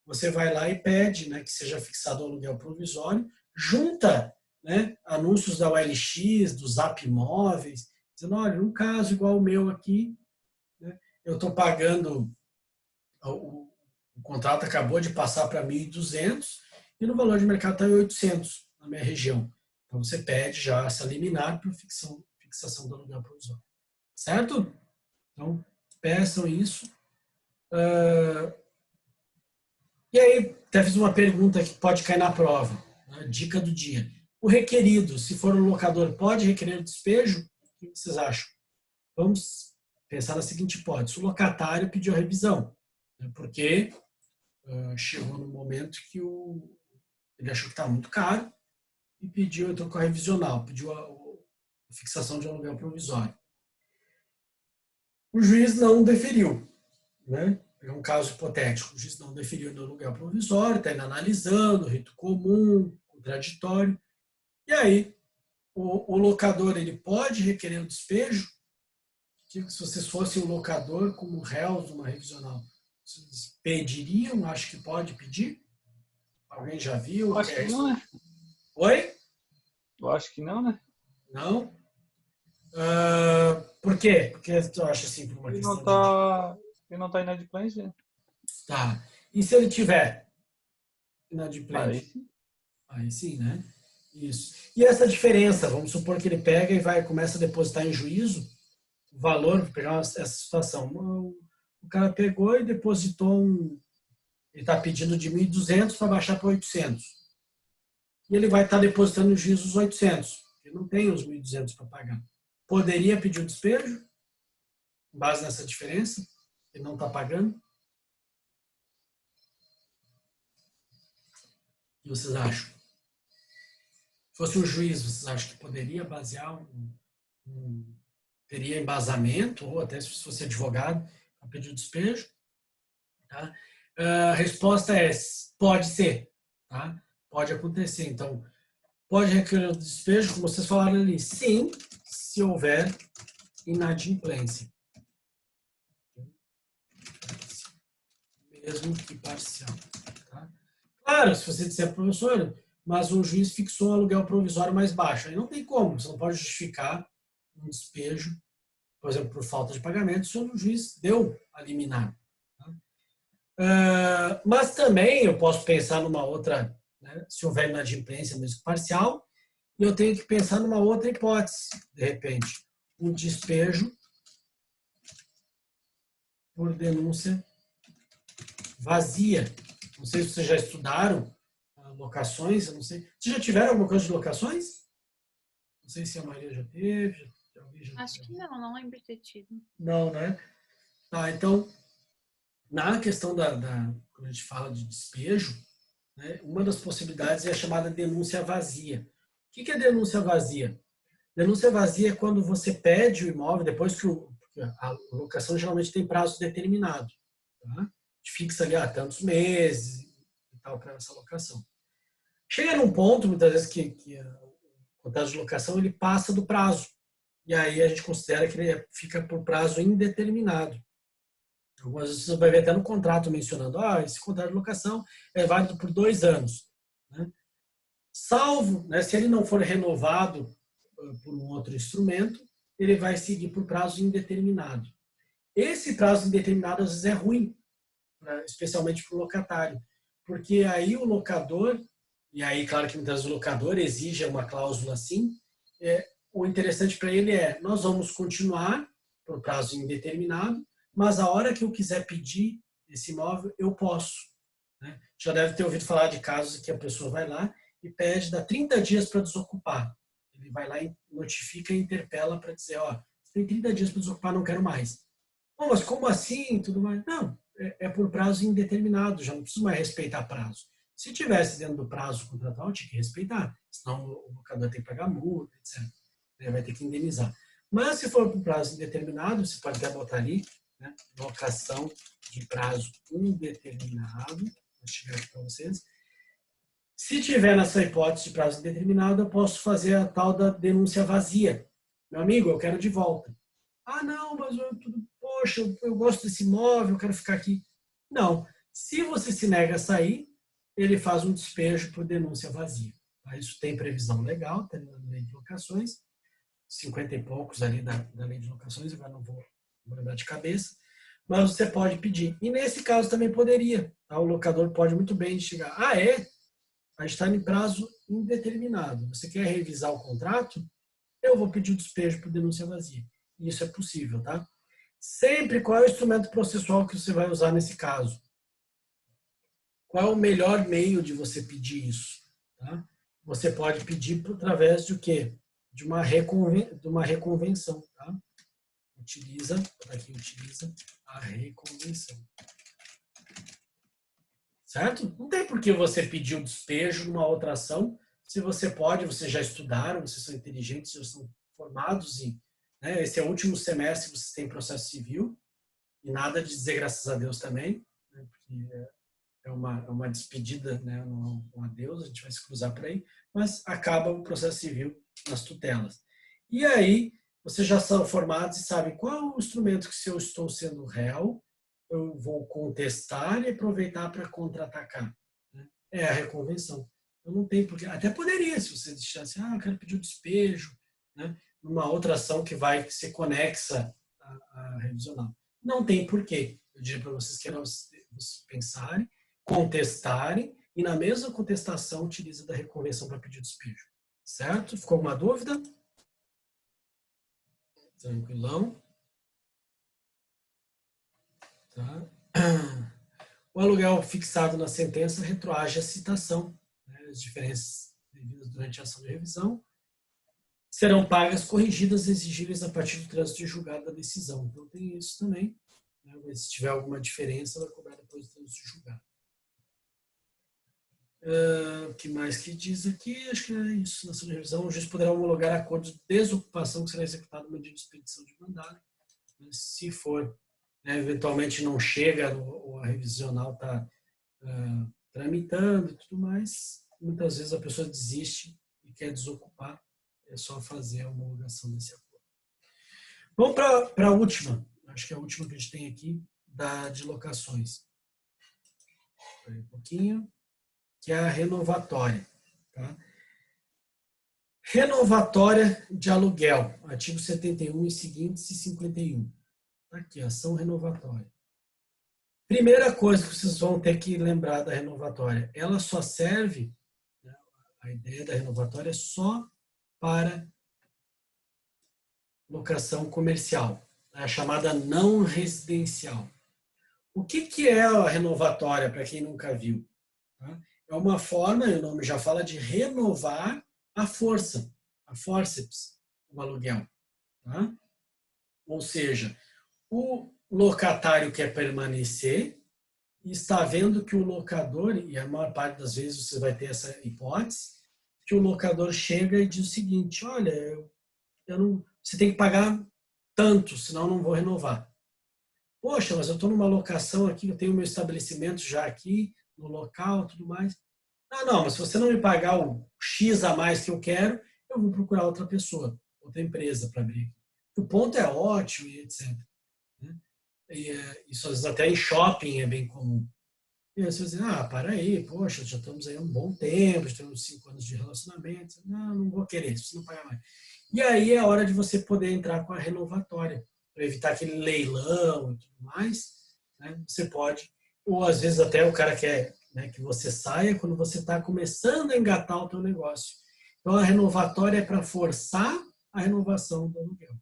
Você vai lá e pede, né, que seja fixado o aluguel provisório, junta, né, anúncios da OLX, do Zap Imóveis, dizendo, olha, num caso igual o meu aqui, né, eu estou pagando, o contrato acabou de passar para 1.200 e no valor de mercado está em 800 na minha região. Então você pede já essa liminar para fixação do aluguel provisório. Certo? Então, peçam isso. E aí, até fiz uma pergunta que pode cair na prova. Né? Dica do dia. O requerido, se for um locador, pode requerer o despejo? O que vocês acham? Vamos pensar na seguinte hipótese. O locatário pediu a revisão, né? Porque chegou no momento que ele achou que estava muito caro e pediu, entrou com a revisional, pediu a fixação de aluguel provisório. O juiz não deferiu, né? É um caso hipotético, o juiz não deferiu no aluguel provisório, está ainda analisando, rito comum, contraditório. E aí, o locador ele pode requerer o despejo? Se vocês fossem um locador como réus de uma revisional, vocês pediriam? Acho que pode pedir? Alguém já viu? Eu acho que não, né? Oi? Eu acho que não, né? Não? Por quê? Porque tu acha assim, por uma Ele questão não tá inadimplência. Tá. E se ele tiver Aí inadimplente? sim. Aí sim, né? Isso. E essa diferença, vamos supor que ele pega e começa a depositar em juízo o valor, vou pegar essa situação. O cara pegou e depositou ele está pedindo de 1.200 para baixar para 800. E ele vai estar depositando em juízo os 800. Ele não tem os 1.200 para pagar. Poderia pedir o despejo? Com base nessa diferença? Ele não está pagando? O que vocês acham? Se fosse um juiz, vocês acham que poderia basear teria embasamento, ou até se fosse advogado, para pedir o despejo? Tá? A resposta é pode ser. Tá? Pode acontecer. Então, pode requerer o despejo, como vocês falaram ali, sim, se houver inadimplência. Mesmo que parcial. Tá? Claro, se você disser, professor, mas o juiz fixou um aluguel provisório mais baixo. Aí não tem como, você não pode justificar um despejo, por exemplo, por falta de pagamento, se o juiz deu a liminar. Tá? Mas também eu posso pensar numa outra, né, se houver inadimplência, mesmo que parcial, e eu tenho que pensar numa outra hipótese, de repente, um despejo por denúncia vazia. Não sei se vocês já estudaram locações, eu não sei. Vocês já tiveram alguma coisa de locações? Não sei se a Maria já teve. Acho que não lembro de ter tido. Não, né? Tá, então, na questão quando a gente fala de despejo, né, uma das possibilidades é a chamada denúncia vazia. O que é denúncia vazia? Denúncia vazia é quando você pede o imóvel, depois que a locação geralmente tem prazo determinado. Tá? A gente fixa ali tantos meses e tal para essa locação. Chega num ponto, muitas vezes, que o contrato de locação ele passa do prazo. E aí a gente considera que ele fica por prazo indeterminado. Algumas vezes você vai ver até no contrato mencionando, esse contrato de locação é válido por 2 anos. Né? Salvo, né, se ele não for renovado por um outro instrumento, ele vai seguir por prazo indeterminado. Esse prazo indeterminado às vezes é ruim, especialmente para o locatário, porque aí o locador, e aí claro que muitas vezes o locador exige uma cláusula assim, o interessante para ele nós vamos continuar por prazo indeterminado, mas a hora que eu quiser pedir esse imóvel, eu posso. Né? Já deve ter ouvido falar de casos que a pessoa vai lá e pede, dá 30 dias para desocupar. Ele vai lá e notifica e interpela para dizer, você tem 30 dias para desocupar, não quero mais. Bom, mas como assim? Tudo mais? Não, é por prazo indeterminado, já não preciso mais respeitar prazo. Se tivesse dentro do prazo contratual, tinha que respeitar, senão o locador tem que pagar multa, etc. Ele vai ter que indenizar. Mas se for por prazo indeterminado, você pode até botar ali, né, locação de prazo indeterminado, vou chegar aqui para vocês. Se tiver nessa hipótese de prazo indeterminado, eu posso fazer a tal da denúncia vazia. Meu amigo, eu quero de volta. Não, mas poxa, eu gosto desse imóvel, eu quero ficar aqui. Não. Se você se nega a sair, ele faz um despejo por denúncia vazia. Isso tem previsão legal, tem na lei de locações, 50 e poucos ali da lei de locações, agora não vou lembrar de cabeça, mas você pode pedir. E nesse caso também poderia. Tá? O locador pode muito bem chegar. A gente está em prazo indeterminado. Você quer revisar o contrato? Eu vou pedir o despejo por denúncia vazia. Isso é possível, tá? Sempre, qual é o instrumento processual que você vai usar nesse caso? Qual é o melhor meio de você pedir isso? Tá? Você pode pedir através de quê? De uma reconvenção, tá? Utiliza a reconvenção. Certo? Não tem por que você pedir o despejo numa outra ação, se você pode, vocês já estudaram, vocês são inteligentes, já são formados em, né, esse é o último semestre que vocês têm processo civil, e nada de dizer graças a Deus também, né, porque é uma despedida, né, um adeus, a gente vai se cruzar por aí, mas acaba o processo civil nas tutelas. E aí, vocês já são formados e sabem qual é o instrumento que, se eu estou sendo réu, eu vou contestar e aproveitar para contra-atacar. Né? É a reconvenção. Eu não tenho porquê. Até poderia, se você deixasse, eu quero pedir o despejo, né? Numa outra ação que vai ser conexa à revisional. Não tem porquê. Eu diria para vocês que vocês pensarem, contestarem, e na mesma contestação utiliza da reconvenção para pedir o despejo. Certo? Ficou alguma dúvida? Tranquilão. Tá? O aluguel fixado na sentença retroage à citação. Né? As diferenças devidas durante a ação de revisão serão pagas, corrigidas, exigíveis a partir do trânsito de julgado da decisão. Então tem isso também. Né? Se tiver alguma diferença, vai cobrar depois do trânsito de julgado. O que mais que diz aqui? Acho que é isso. Na ação de revisão, o juiz poderá homologar acordo de desocupação que será executado mediante expedição de mandado. Se for, né, eventualmente não chega, ou a revisional está tramitando e tudo mais, muitas vezes a pessoa desiste e quer desocupar, é só fazer a homologação desse acordo. Vamos para a última, acho que é a última que a gente tem aqui, de locações. Um pouquinho. Que é a renovatória. Tá? Renovatória de aluguel, artigo 71 e seguintes e 51. Tá aqui, ação renovatória. Primeira coisa que vocês vão ter que lembrar da renovatória, ela só serve, né, a ideia da renovatória é só para locação comercial, a chamada não residencial. O que é a renovatória, para quem nunca viu? Tá? É uma forma, o nome já fala, de renovar a força, a forceps, o aluguel. Tá? Ou seja, o locatário quer permanecer e está vendo que o locador, e a maior parte das vezes você vai ter essa hipótese, que o locador chega e diz o seguinte, olha, você tem que pagar tanto, senão eu não vou renovar. Poxa, mas eu estou numa locação aqui, eu tenho meu estabelecimento já aqui, no local, tudo mais. Ah, não, mas se você não me pagar o X a mais que eu quero, eu vou procurar outra pessoa, outra empresa para abrir. O ponto é ótimo e etc. Né? E, isso às vezes até em shopping é bem comum. E aí você vai dizer, para aí, poxa, já estamos aí há um bom tempo, já temos 5 anos de relacionamento. Não vou querer, se não pagar mais. E aí é a hora de você poder entrar com a renovatória, para evitar aquele leilão e tudo mais. Né? Você pode, ou às vezes até o cara quer, né, que você saia quando você está começando a engatar o teu negócio. Então a renovatória é para forçar a renovação do aluguel.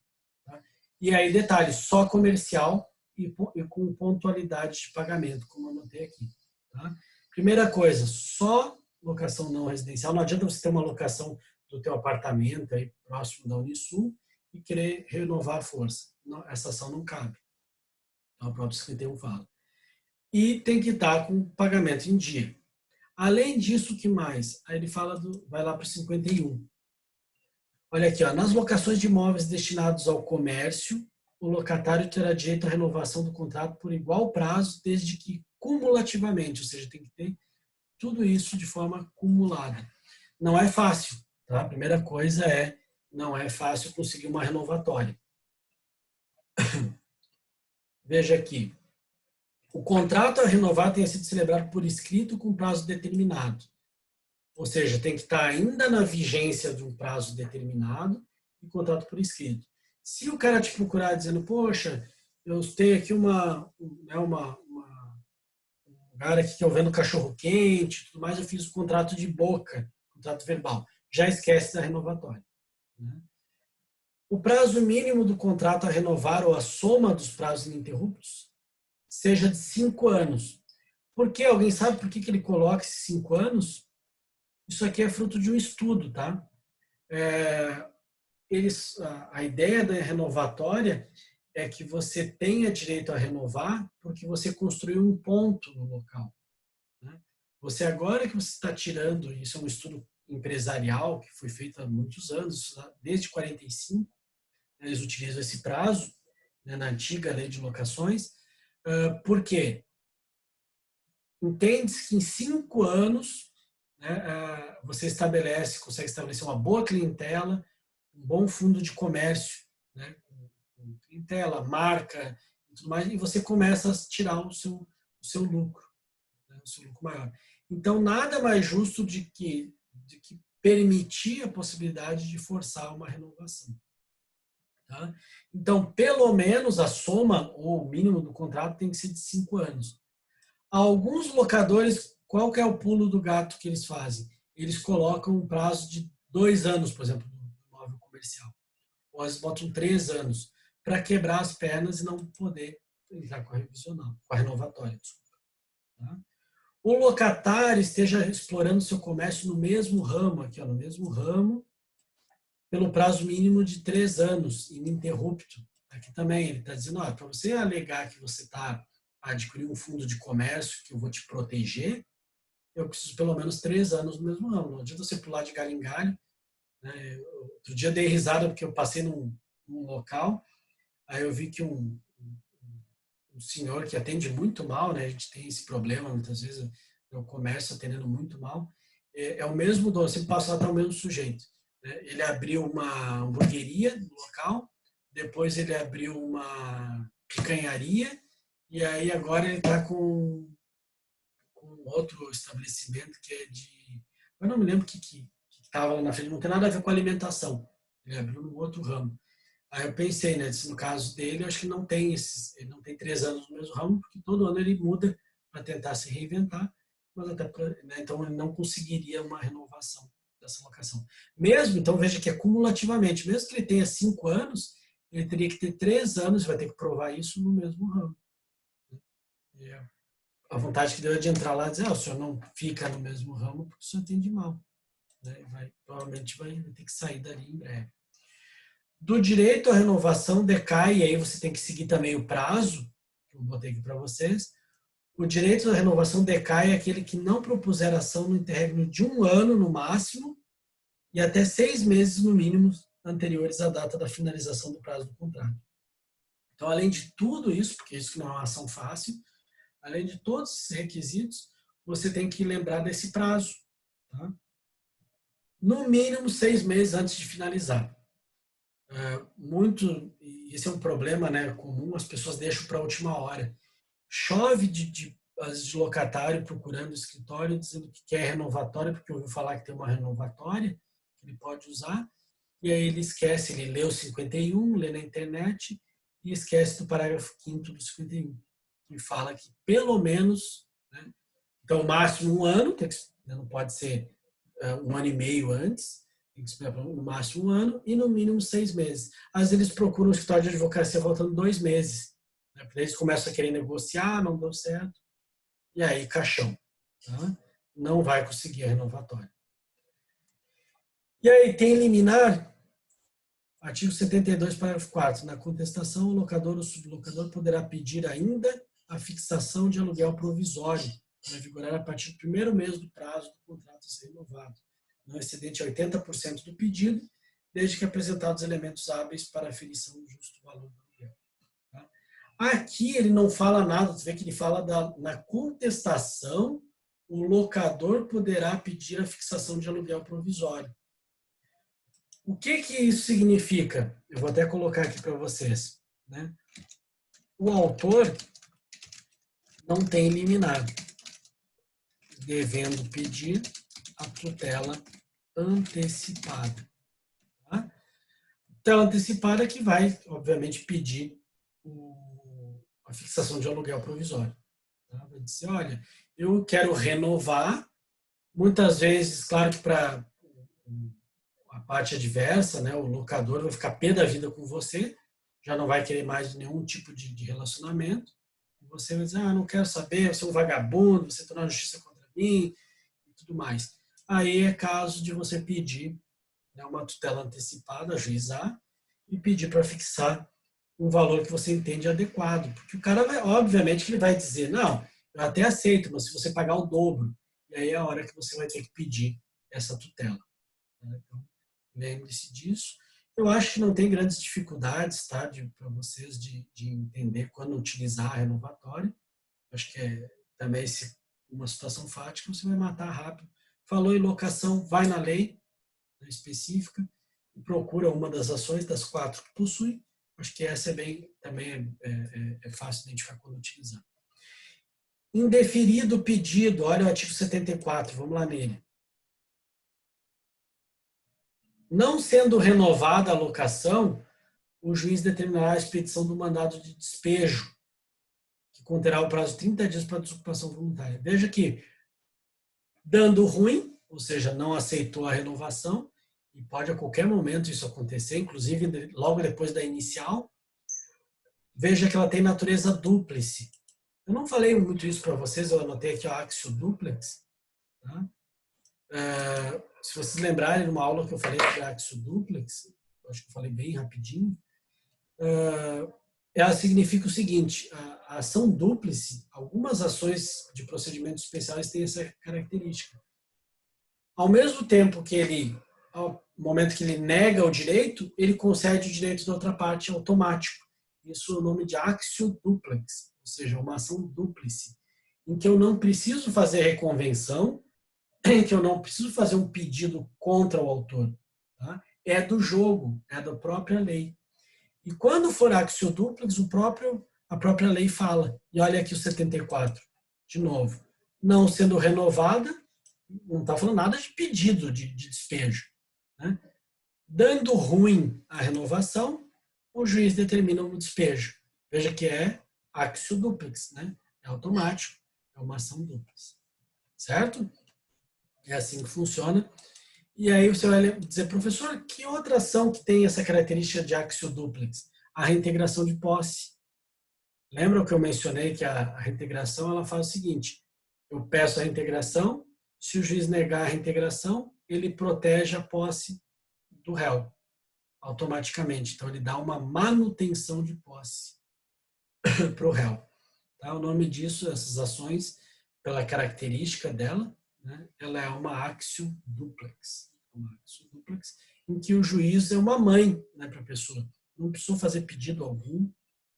Tá? E aí, detalhe, só comercial e com pontualidade de pagamento, como eu anotei aqui. Tá? Primeira coisa, só locação não residencial. Não adianta você ter uma locação do teu apartamento aí próximo da Unisul e querer renovar a força. Não, essa ação não cabe. Então, o próprio 51 fala. E tem que estar com pagamento em dia. Além disso, o que mais? Aí ele fala vai lá para o 51. Olha aqui, ó, nas locações de imóveis destinados ao comércio, o locatário terá direito à renovação do contrato por igual prazo, desde que cumulativamente, ou seja, tem que ter tudo isso de forma acumulada. Não é fácil, tá? A primeira coisa não é fácil conseguir uma renovatória. Veja aqui. O contrato a renovar tem sido celebrado por escrito com prazo determinado. Ou seja, tem que estar ainda na vigência de um prazo determinado e contrato por escrito. Se o cara te procurar dizendo, poxa, eu tenho aqui um lugar aqui que eu vendo cachorro quente e tudo mais, eu fiz o contrato de boca, contrato verbal. Já esquece da renovatória. Né? O prazo mínimo do contrato a renovar ou a soma dos prazos ininterruptos seja de 5 anos. Por quê? Alguém sabe por que ele coloca esses 5 anos? Isso aqui é fruto de um estudo, tá? A ideia da renovatória é que você tenha direito a renovar porque você construiu um ponto no local. Né? Você agora que você está tirando, isso é um estudo empresarial que foi feito há muitos anos, desde 45, eles utilizam esse prazo, né, na antiga lei de locações. Por quê? Entende-se que em 5 anos, né, você consegue estabelecer uma boa clientela, um bom fundo de comércio, né, com clientela, marca e tudo mais, e você começa a tirar o seu lucro, né, o seu lucro maior. Então, nada mais justo de que permitir a possibilidade de forçar uma renovação. Tá? Então, pelo menos a soma ou o mínimo do contrato tem que ser de 5 anos. Alguns locadores, qual que é o pulo do gato que eles fazem? Eles colocam um prazo de 2 anos, por exemplo, no imóvel comercial. Ou eles botam 3 anos para quebrar as pernas e não poder entrar com a renovatória. Desculpa. Tá? O locatário esteja explorando seu comércio no mesmo ramo, aqui, ó, no mesmo ramo, pelo prazo mínimo de 3 anos, ininterrupto. Aqui também ele está dizendo, para você alegar que você está adquirir um fundo de comércio que eu vou te proteger, eu preciso pelo menos 3 anos no mesmo ramo. Não adianta você pular de galho em galho. Né? Outro dia dei risada porque eu passei num local, aí eu vi que um senhor que atende muito mal, né? A gente tem esse problema, muitas vezes, o comércio atendendo muito mal, é o mesmo dono, sempre passa até o mesmo sujeito. Né? Ele abriu uma hamburgueria no local, depois ele abriu uma picanharia, e aí agora ele está com outro estabelecimento que é de... Eu não me lembro o que estava lá na frente, não tem nada a ver com alimentação. Ele abriu num outro ramo. Aí eu pensei, né, no caso dele, eu acho que ele não tem 3 anos no mesmo ramo, porque todo ano ele muda para tentar se reinventar, mas até né, então ele não conseguiria uma renovação dessa locação. Mesmo, então veja que é cumulativamente, mesmo que ele tenha 5 anos, ele teria que ter 3 anos, vai ter que provar isso no mesmo ramo. A vontade que deu é de entrar lá e dizer, o senhor não fica no mesmo ramo porque o senhor atende mal. Né? Provavelmente vai ter que sair dali em breve. Do direito à renovação decai, e aí você tem que seguir também o prazo, que eu botei aqui para vocês. O direito à renovação decai aquele que não propuser ação no interregno de 1 ano no máximo e até 6 meses no mínimo anteriores à data da finalização do prazo do contrato. Então, além de tudo isso, porque isso não é uma ação fácil, além de todos esses requisitos, você tem que lembrar desse prazo, Tá? No mínimo 6 meses antes de finalizar. Esse é um problema, né, comum, as pessoas deixam para a última hora. Chove de locatário procurando escritório, dizendo que quer renovatória, porque ouviu falar que tem uma renovatória que ele pode usar, e aí ele esquece, ele lê o 51, lê na internet, e esquece do parágrafo 5º do 51, que fala que pelo menos, né, então máximo 1 ano, não pode ser 1 ano e meio antes, tem que esperar no máximo 1 ano, e no mínimo 6 meses. Às vezes eles procuram um escritório de advocacia voltando 2 meses, né, porque eles começam a querer negociar, não deu certo, e aí caixão. Tá? Não vai conseguir a renovatória. E aí tem liminar, artigo 72, parágrafo 4º. Na contestação, o locador ou sublocador poderá pedir ainda a fixação de aluguel provisório para vigorar a partir do primeiro mês do prazo do contrato a ser renovado, não excedente a 80% do pedido, desde que apresentados elementos hábeis para aferição do justo valor do aluguel. Tá? Aqui ele não fala nada, você vê que ele fala na contestação, o locador poderá pedir a fixação de aluguel provisório. O que isso significa? Eu vou até colocar aqui para vocês. Né? O autor não tem liminar, devendo pedir a tutela antecipada. Tá? Tutela antecipada que vai, obviamente, pedir a fixação de aluguel provisório. Tá? Vai dizer, olha, eu quero renovar, muitas vezes, claro que para a parte adversa, né, o locador vai ficar pé da vida com você, já não vai querer mais nenhum tipo de relacionamento. Você vai dizer, não quero saber, você é um vagabundo, você está na justiça contra mim e tudo mais. Aí é caso de você pedir, né, uma tutela antecipada, ajuizar, e pedir para fixar um valor que você entende adequado. Porque o cara vai, obviamente, que ele vai dizer, não, eu até aceito, mas se você pagar o dobro, e aí é a hora que você vai ter que pedir essa tutela. Então, lembre-se disso. Eu acho que não tem grandes dificuldades, tá, para vocês de entender quando utilizar a renovatória. Acho que é também uma situação fática, você vai matar rápido. Falou em locação, vai na lei específica e procura uma das ações, das 4 que possui. Acho que essa também é fácil identificar quando utilizar. Indeferido pedido, olha o artigo 74, vamos lá nele. Não sendo renovada a locação, o juiz determinará a expedição do mandado de despejo, que conterá o prazo de 30 dias para desocupação voluntária. Veja que, dando ruim, ou seja, não aceitou a renovação, e pode a qualquer momento isso acontecer, inclusive logo depois da inicial, veja que ela tem natureza dúplice. Eu não falei muito isso para vocês, eu anotei aqui o axio duplex. Tá? Se vocês lembrarem, numa aula que eu falei sobre axio duplex, acho que eu falei bem rapidinho, ela significa o seguinte, a ação dúplice, algumas ações de procedimentos especiais têm essa característica. Ao mesmo tempo que ao momento que ele nega o direito, ele concede o direito da outra parte automático. Isso é o nome de axio duplex, ou seja, uma ação dúplice, em que eu não preciso fazer reconvenção, em que eu não preciso fazer um pedido contra o autor. Tá? É do jogo, é da própria lei. E quando for axio duplex, a própria lei fala. E olha aqui o 74, de novo. Não sendo renovada, não está falando nada de pedido de despejo. Né? Dando ruim a renovação, o juiz determina um despejo. Veja que é axio duplex, né? É automático, é uma ação duplex. Certo? É assim que funciona. E aí você vai dizer, professor, que outra ação que tem essa característica de axio duplex? A reintegração de posse. Lembra que eu mencionei que a reintegração ela faz o seguinte, eu peço a reintegração, se o juiz negar a reintegração, ele protege a posse do réu, automaticamente. Então, ele dá uma manutenção de posse para o réu. Tá? O nome disso, essas ações, pela característica dela, né, ela é uma axio duplex. Uma axio duplex, em que o juiz é uma mãe, né, para a pessoa. Não precisou fazer pedido algum.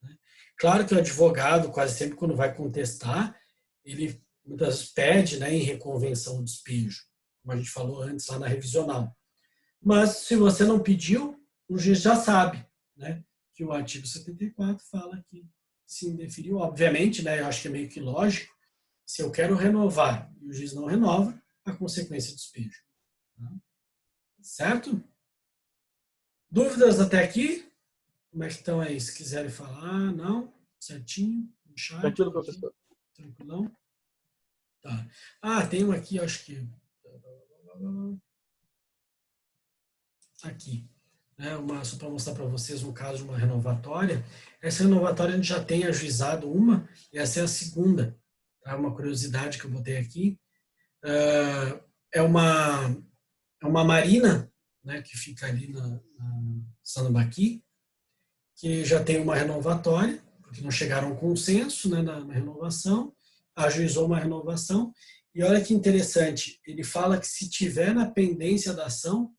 Né? Claro que o advogado, quase sempre, quando vai contestar, ele muitas vezes pede, né, em reconvenção o despejo. como a gente falou antes lá na revisional. Mas se você não pediu, o juiz já sabe, né, que o artigo 74 fala que se indeferiu. Obviamente, né, eu acho que é meio que lógico, se eu quero renovar e o juiz não renova, a consequência é despejo. Tá? Certo? Dúvidas até aqui? Como é que estão aí? Se quiserem falar, não? Certinho? No chat, Tranquilo, professor. Tranquilão? Tá. Ah, tem um aqui, acho que... Aqui. Né, só para mostrar para vocês um caso de uma renovatória. Essa renovatória a gente já tem ajuizado uma, e essa é a segunda. Tá? Uma curiosidade que eu botei aqui. É uma marina, né, que fica ali na Sanambaqui, que já tem uma renovatória, porque não chegaram a um consenso, né, na renovação, ajuizou uma renovação, e olha que interessante, ele fala que se tiver na pendência da ação,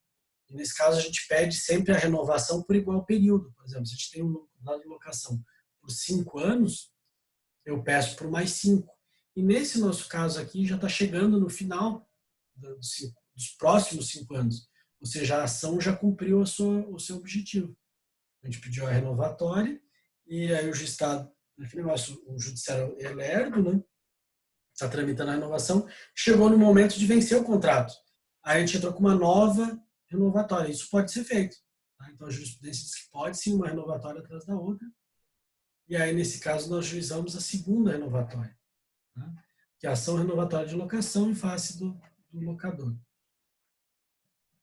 e nesse caso a gente pede sempre a renovação por igual período. Por exemplo, se a gente tem um contrato de locação por 5 anos, eu peço por mais 5. E nesse nosso caso aqui já está chegando no final dos próximos 5 anos. Ou seja, a ação já cumpriu o seu objetivo. A gente pediu a renovatória e aí o juiz está, naquele negócio, o judiciário é lerdo, né? Está tramitando a renovação, chegou no momento de vencer o contrato. Aí a gente entrou com uma nova renovatória. Isso pode ser feito. Tá? Então a jurisprudência diz que pode sim uma renovatória atrás da outra. E aí, nesse caso, nós juizamos a segunda renovatória. Tá? Que é a ação renovatória de locação em face do locador.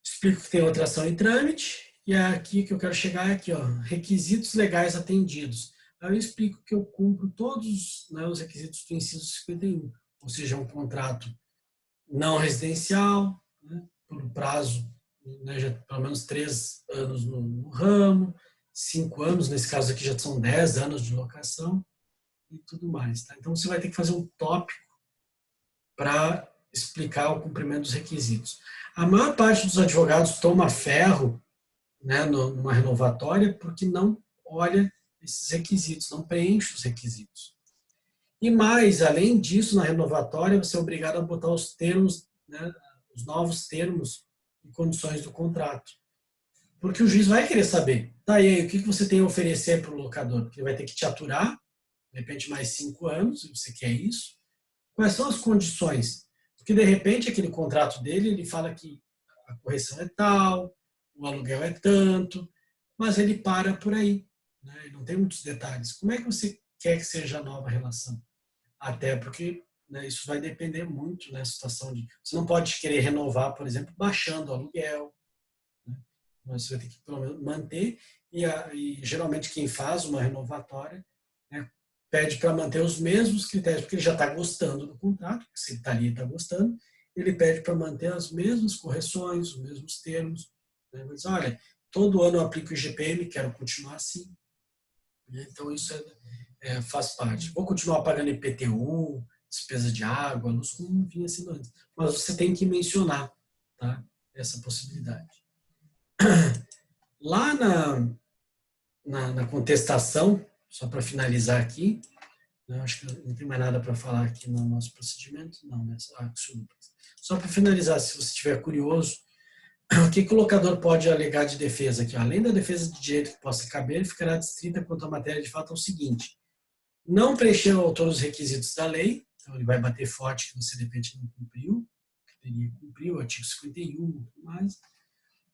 Explico que tem outra ação em trâmite. E é aqui que eu quero chegar, aqui, ó, requisitos legais atendidos. Aí eu explico que eu cumpro todos, né, os requisitos do inciso 51. Ou seja, um contrato não residencial, né, por prazo, né, já pelo menos 3 anos no ramo, 5 anos, nesse caso aqui já são 10 anos de locação e tudo mais. Tá? Então você vai ter que fazer um tópico para explicar o cumprimento dos requisitos. A maior parte dos advogados toma ferro, né, numa renovatória porque não olha esses requisitos, não preenche os requisitos. E mais, além disso, na renovatória você é obrigado a botar os termos, né, os novos termos e condições do contrato. Porque o juiz vai querer saber, tá, e aí, o que você tem a oferecer para o locador? Porque ele vai ter que te aturar, de repente mais 5 anos, e você quer isso. Quais são as condições? Porque de repente aquele contrato dele, ele fala que a correção é tal, o aluguel é tanto, mas ele para por aí, né? Ele não tem muitos detalhes. Como é que você quer que seja a nova relação? Até porque, né, isso vai depender muito da situação de... Você não pode querer renovar, por exemplo, baixando o aluguel, né? Mas você vai ter que pelo menos manter, e geralmente quem faz uma renovatória, né, pede para manter os mesmos critérios, porque ele já está gostando do contrato, se ele está ali e está gostando, ele pede para manter as mesmas correções, os mesmos termos. Né? Ele diz, olha, todo ano eu aplico o IGPM, quero continuar assim. Então isso faz parte. Vou continuar pagando IPTU, despesa de água, luz, como vinha sendo antes. Mas você tem que mencionar, tá, essa possibilidade. Lá na contestação, só para finalizar aqui, né, acho que não tem mais nada para falar aqui no nosso procedimento, não, né? Só para finalizar, se você estiver curioso, o que o locador pode alegar de defesa aqui? Além da defesa de direito que possa caber, ficará distrita quanto à matéria de fato é o seguinte: não preencheu todos os requisitos da lei, então ele vai bater forte que você de repente não cumpriu, que teria que cumprir o artigo 51 e tudo mais.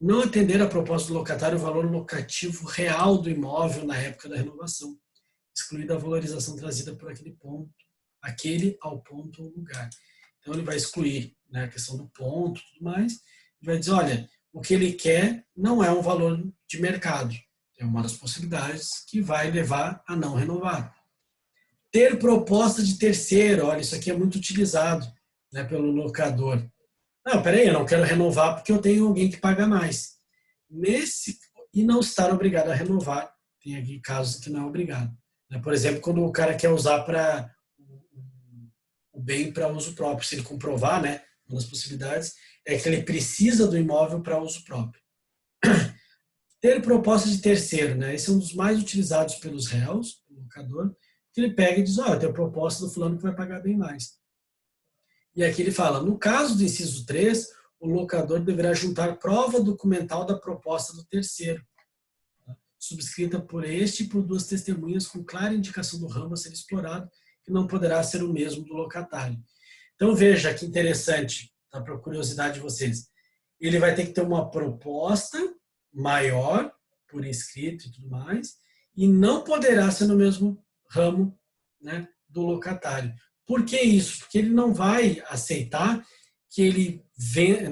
Não atender a proposta do locatário o valor locativo real do imóvel na época da renovação, excluída a valorização trazida por aquele ao ponto ou lugar. Então ele vai excluir, né, a questão do ponto e tudo mais, e vai dizer, olha, o que ele quer não é um valor de mercado, é uma das possibilidades que vai levar a não renovar. Ter proposta de terceiro, olha, isso aqui é muito utilizado, né, pelo locador. Não, peraí, eu não quero renovar porque eu tenho alguém que paga mais. E não estar obrigado a renovar, tem aqui casos que não é obrigado. Por exemplo, quando o cara quer usar o bem para uso próprio, se ele comprovar, né, uma das possibilidades é que ele precisa do imóvel para uso próprio. Ter proposta de terceiro, né, esse é um dos mais utilizados pelos réus, pelo locador, que ele pega e diz, eu tenho a proposta do fulano que vai pagar bem mais. E aqui ele fala, no caso do inciso 3, o locador deverá juntar prova documental da proposta do terceiro, subscrita por este e por duas testemunhas com clara indicação do ramo a ser explorado, que não poderá ser o mesmo do locatário. Então, veja que interessante, tá, para a curiosidade de vocês. Ele vai ter que ter uma proposta maior, por escrito e tudo mais, e não poderá ser no mesmo ramo, né, do locatário. Por que isso? Porque ele não vai aceitar que ele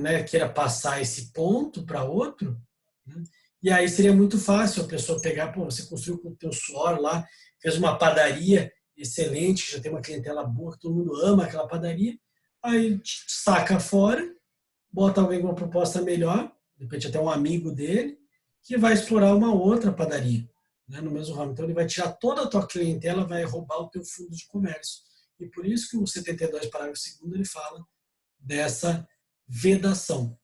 né, queira passar esse ponto para outro, né? E aí seria muito fácil a pessoa pegar, pô, você construiu com o teu suor lá, fez uma padaria excelente, que já tem uma clientela boa, que todo mundo ama aquela padaria, aí saca fora, bota alguém com uma proposta melhor, de repente até um amigo dele, que vai explorar uma outra padaria, né, no mesmo ramo. Então ele vai tirar toda a tua clientela, vai roubar o teu fundo de comércio. E por isso que o 72, parágrafo 2º, ele fala dessa vedação,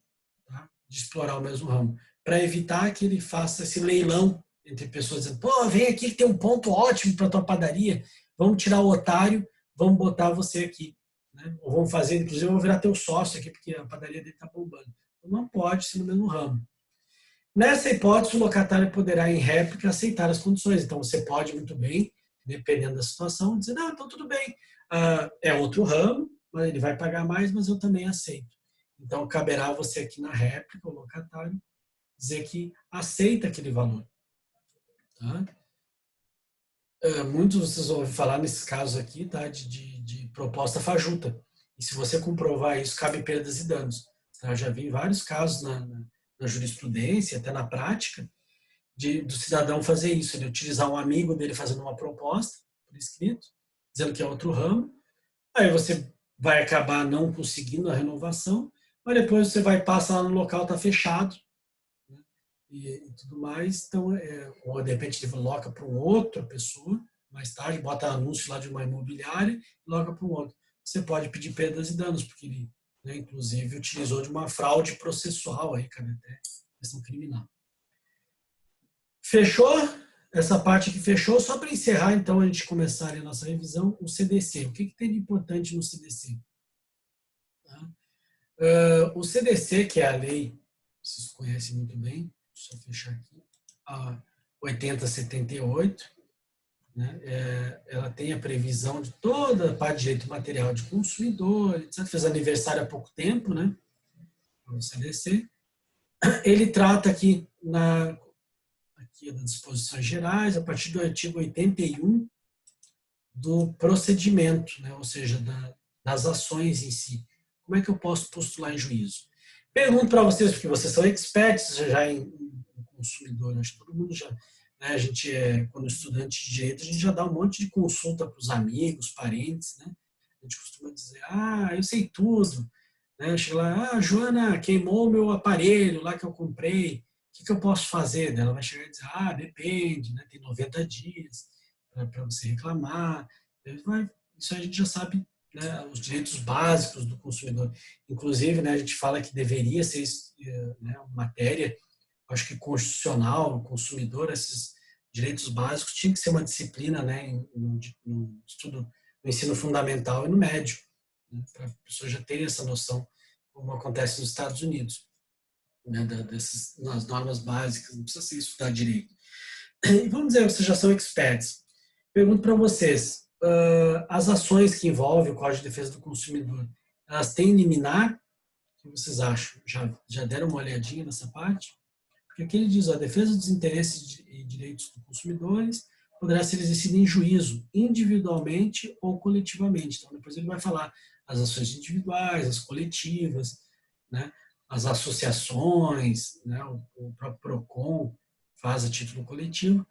tá, de explorar o mesmo ramo, para evitar que ele faça esse leilão entre pessoas dizendo, pô, vem aqui que tem um ponto ótimo para tua padaria, vamos tirar o otário, vamos botar você aqui, né? Ou vamos fazer, inclusive eu vou virar teu sócio aqui porque a padaria dele está bombando. Então, não pode ser no mesmo ramo. Nessa hipótese, o locatário poderá, em réplica, aceitar as condições. Então, você pode muito bem, dependendo da situação, dizer, não, então tudo bem, é outro ramo, mas ele vai pagar mais, mas eu também aceito. Então, caberá a você aqui na réplica, o locatário, dizer que aceita aquele valor. Tá? Muitos de vocês vão ouvir falar nesses casos aqui, tá, de proposta fajuta. E se você comprovar isso, cabe perdas e danos. Tá? Eu já vi vários casos na jurisprudência, até na prática, do cidadão fazer isso, ele utilizar um amigo dele fazendo uma proposta, por escrito, dizendo que é outro ramo, aí você vai acabar não conseguindo a renovação, mas depois você vai passar lá no local, está fechado, né, e tudo mais, então, ou de repente ele loca para uma outra pessoa, mais tarde, bota anúncio lá de uma imobiliária e loca para um outro. Você pode pedir perdas e danos, porque ele, né, inclusive, utilizou de uma fraude processual, aí cabe até questão criminal. Fechou? Essa parte aqui fechou. Só para encerrar, então, a gente começar a nossa revisão, o CDC. O que tem de importante no CDC? Tá? O CDC, que é a lei, vocês conhecem muito bem, deixa eu fechar aqui, a 8078, né? Ela tem a previsão de toda a parte de direito material de consumidor, etc. Fez aniversário há pouco tempo, né? O CDC. Ele trata aqui das disposições gerais, a partir do artigo 81 do procedimento, né? Ou seja, das ações em si. Como é que eu posso postular em juízo? Pergunto para vocês, porque vocês são experts já em consumidor, acho que todo mundo já, né? A gente, quando estudante de direito, a gente já dá um monte de consulta para os amigos, parentes, né? A gente costuma dizer, eu sei tudo, né? Chega lá, a Joana queimou o meu aparelho lá que eu comprei, o que eu posso fazer? Ela vai chegar e dizer, depende, né? Tem 90 dias para você reclamar. Isso a gente já sabe, né, os direitos básicos do consumidor. Inclusive, né, a gente fala que deveria ser, né, matéria, acho que constitucional, consumidor, esses direitos básicos tinha que ser uma disciplina, né, no estudo, no ensino fundamental e no médio, né, para a pessoa já ter essa noção, como acontece nos Estados Unidos, né, nas normas básicas, não precisa ser estudar direito. E vamos dizer, vocês já são experts. Pergunto para vocês, as ações que envolvem o Código de Defesa do Consumidor, elas têm liminar? O que vocês acham? Já deram uma olhadinha nessa parte? Porque aqui ele diz, a defesa dos interesses e direitos dos consumidores poderá ser exercida em juízo, individualmente ou coletivamente. Então, depois ele vai falar as ações individuais, as coletivas, né, as associações, né, o próprio PROCON faz a título coletivo,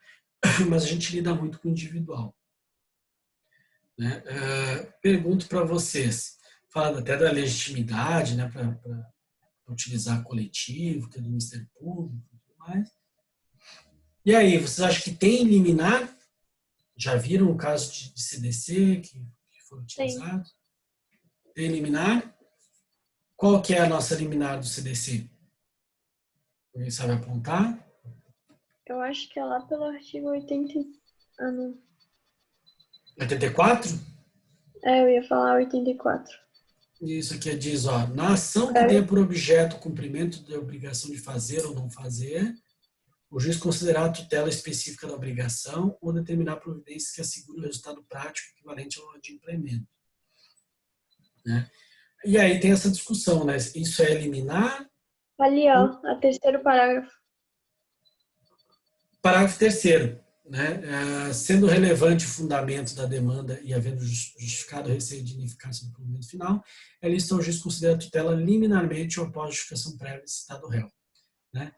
mas a gente lida muito com o individual. Né? Pergunto para vocês, falando até da legitimidade, né, para utilizar coletivo, que é do Ministério Público e tudo mais. E aí, vocês acham que tem liminar? Já viram o caso de CDC que foi utilizado? Tem liminar? Qual que é a nossa liminar do CDC? Alguém sabe apontar? Eu acho que é lá pelo artigo 80... não. 84? Eu ia falar 84. Isso aqui diz, ó, na ação que tenha por objeto o cumprimento da obrigação de fazer ou não fazer, o juiz considerar a tutela específica da obrigação ou determinar providências que assegurem o resultado prático equivalente ao de implemento. Né? E aí tem essa discussão, né? Isso é eliminar? Ali, ó, a terceiro parágrafo. Parágrafo 3º, né? Sendo relevante o fundamento da demanda e havendo justificado o receio de ineficácia do provimento final, a lista ao juiz considera a tutela liminarmente ou após justificação prévia de citado réu. Né?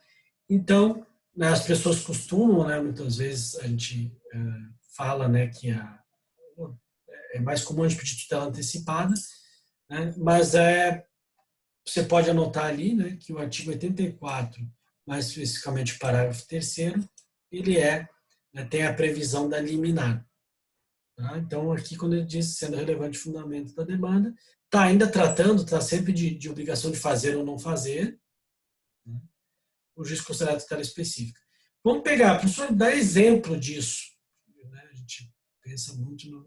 Então, né, as pessoas costumam, né, muitas vezes a gente fala, né, que é mais comum a gente pedir tutela antecipada, né, mas você pode anotar ali, né, que o artigo 84, mais especificamente o parágrafo 3º, ele né, tem a previsão da liminar. Tá? Então, aqui, quando ele diz sendo relevante o fundamento da demanda, está ainda tratando, está sempre de obrigação de fazer ou não fazer, né? O juiz considerado tutela específica. Vamos pegar, professor, dar exemplo disso. Né? A gente pensa muito no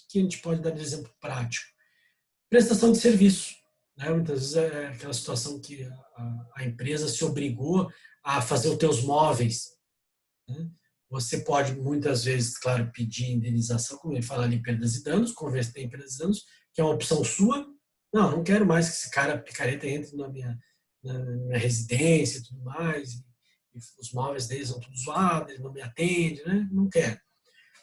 que a gente pode dar de exemplo prático. Prestação de serviço. Né? Muitas vezes é aquela situação que a empresa se obrigou a fazer os teus móveis. Né? Você pode, muitas vezes, claro, pedir indenização, como ele fala ali, perdas e danos, converter em perdas e danos, que é uma opção sua. Não quero mais que esse cara picareta entre na minha residência e tudo mais, e os móveis deles são tudo zoados, ele não me atende, né? Não quero.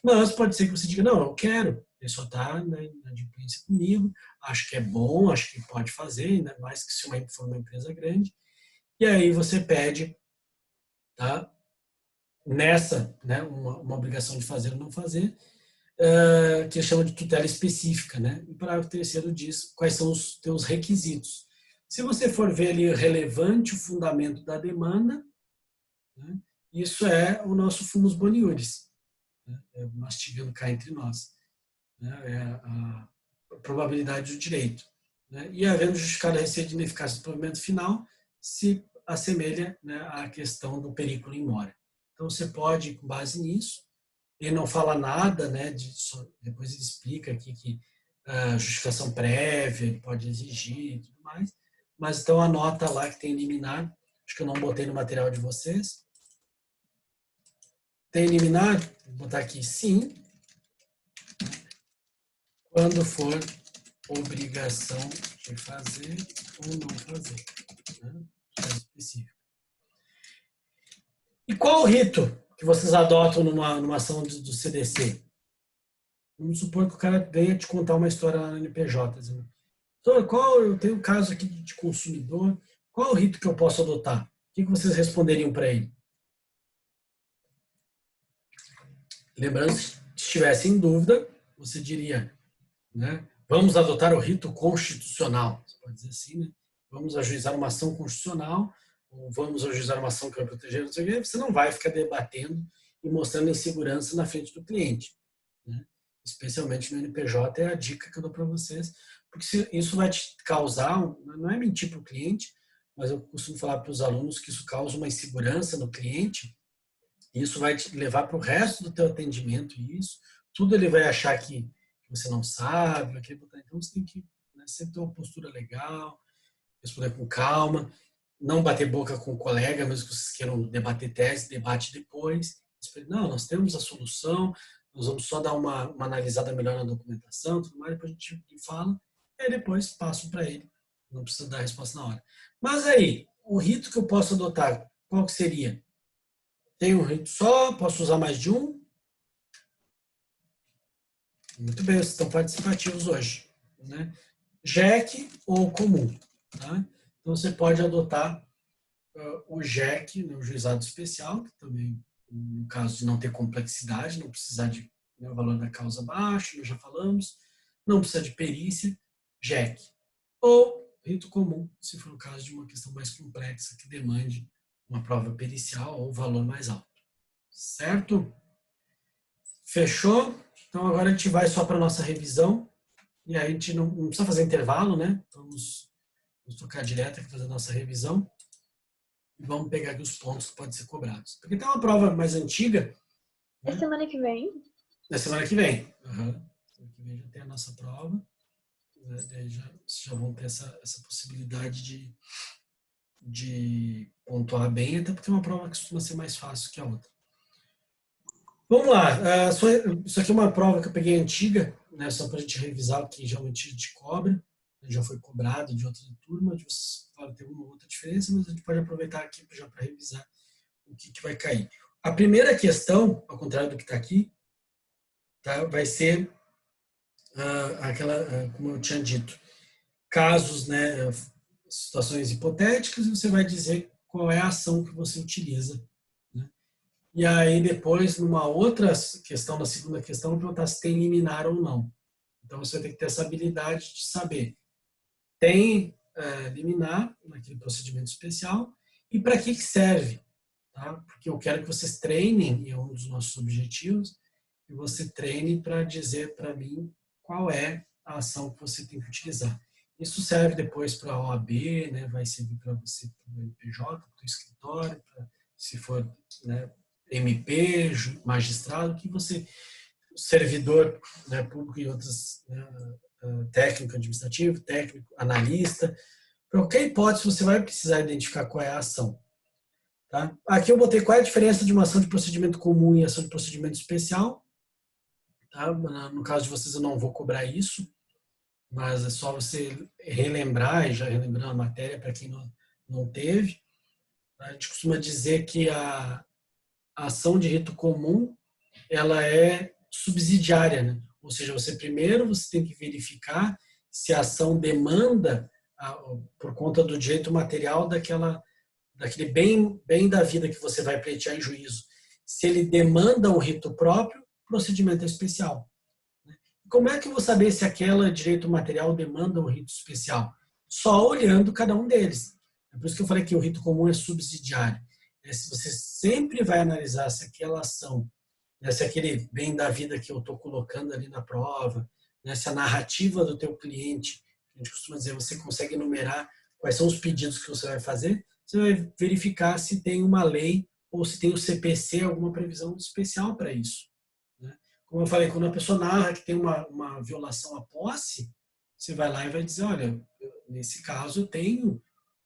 Mas pode ser que você diga, não, eu quero, ele só está na adimplência comigo, acho que é bom, acho que pode fazer, ainda mais que se for uma empresa grande, e aí você pede, tá? Nessa, né, uma obrigação de fazer ou não fazer, que chama de tutela específica, né? O parágrafo 3º diz quais são os teus requisitos. Se você for ver ali relevante o fundamento da demanda, né, isso é o nosso fumus boniuris, né, mastigando cá entre nós, né, é a probabilidade do direito. Né, e havendo justificado a receita de ineficácia do provimento final, se assemelha, né, à questão do periculo in mora. Então você pode, com base nisso, ele não fala nada, né, depois ele explica aqui que a justificação prévia ele pode exigir e tudo mais, mas então anota lá que tem liminar, acho que eu não botei no material de vocês. Tem liminar, vou botar aqui sim, quando for obrigação de fazer ou não fazer, né? É específico. E qual o rito que vocês adotam numa ação do CDC? Vamos supor que o cara venha te contar uma história lá no NPJ, dizendo, eu tenho um caso aqui de consumidor, qual o rito que eu posso adotar? O que vocês responderiam para ele? Lembrando, se estivesse em dúvida, você diria, né, vamos adotar o rito constitucional. Você pode dizer assim, né? Vamos ajuizar uma ação constitucional, ou vamos ajuizar uma ação que vai proteger, não sei o quê. Você não vai ficar debatendo e mostrando insegurança na frente do cliente. Né? Especialmente no NPJ, é a dica que eu dou para vocês, porque isso vai te causar, não é mentir para o cliente, mas eu costumo falar para os alunos que isso causa uma insegurança no cliente, e isso vai te levar para o resto do teu atendimento, e isso, tudo ele vai achar que você não sabe, então você tem que, né, sempre ter uma postura legal, responder com calma, não bater boca com o colega, mesmo que vocês queiram debater tese, debate depois. Não, nós temos a solução, nós vamos só dar uma analisada melhor na documentação, tudo mais, depois a gente fala, e aí depois passo para ele. Não precisa dar a resposta na hora. Mas aí, o rito que eu posso adotar, qual que seria? Tem um rito só? Posso usar mais de um? Muito bem, vocês estão participativos hoje. Né? JEC ou comum. Tá? Então, você pode adotar o JEC, né, o juizado especial, que também, no caso de não ter complexidade, não precisar de, né, o valor da causa baixo, nós já falamos, não precisa de perícia, JEC. Ou rito comum, se for o caso de uma questão mais complexa, que demande uma prova pericial ou valor mais alto. Certo? Fechou? Então, agora a gente vai só para a nossa revisão, e aí a gente não precisa fazer intervalo, né? Vamos tocar direto aqui, fazer a nossa revisão. E vamos pegar aqui os pontos que podem ser cobrados. Porque tem uma prova mais antiga. É semana que vem? Na semana que vem. Uhum. Semana que vem já tem a nossa prova. né? Daí vocês já vão ter essa possibilidade de pontuar bem, até porque é uma prova que costuma ser mais fácil que a outra. Vamos lá, isso aqui é uma prova que eu peguei antiga, né, só para a gente revisar o que geralmente a gente cobra, já foi cobrado de outra turma, pode ter uma ou outra diferença, mas a gente pode aproveitar aqui já para revisar o que vai cair. A primeira questão, ao contrário do que está aqui, tá, vai ser aquela, como eu tinha dito, casos, né, situações hipotéticas, e você vai dizer qual é a ação que você utiliza. Né? E aí depois, numa outra questão, na segunda questão, eu vou perguntar se tem liminar ou não. Então você vai ter que ter essa habilidade de saber, tem liminar naquele procedimento especial e para que serve. Tá? Porque eu quero que vocês treinem, e é um dos nossos objetivos, que você treine para dizer para mim qual é a ação que você tem que utilizar. Isso serve depois para a OAB, né? Vai servir para você, para o MPJ, para o escritório, se for, né, MP, magistrado, que você, servidor, né, público e outros, né, técnico administrativo, técnico, analista, para qualquer hipótese você vai precisar identificar qual é a ação. Tá? Aqui eu botei qual é a diferença de uma ação de procedimento comum e ação de procedimento especial. Tá? No caso de vocês eu não vou cobrar isso, mas é só você relembrar, e já relembrando a matéria para quem não teve. A gente costuma dizer que a ação de rito comum ela é subsidiária, né? Ou seja, você tem que verificar se a ação demanda, por conta do direito material daquele bem da vida que você vai pleitear em juízo, se ele demanda um rito próprio, procedimento é especial. Como é que eu vou saber se aquele direito material demanda um rito especial? Só olhando cada um deles. É por isso que eu falei que o rito comum é subsidiário. Se você sempre vai analisar se aquela ação, se aquele bem da vida que eu estou colocando ali na prova, se a narrativa do teu cliente, a gente costuma dizer, você consegue enumerar quais são os pedidos que você vai fazer, você vai verificar se tem uma lei ou se tem o CPC, alguma previsão especial para isso. Como eu falei, quando a pessoa narra que tem uma violação à posse, você vai lá e vai dizer, olha, nesse caso eu tenho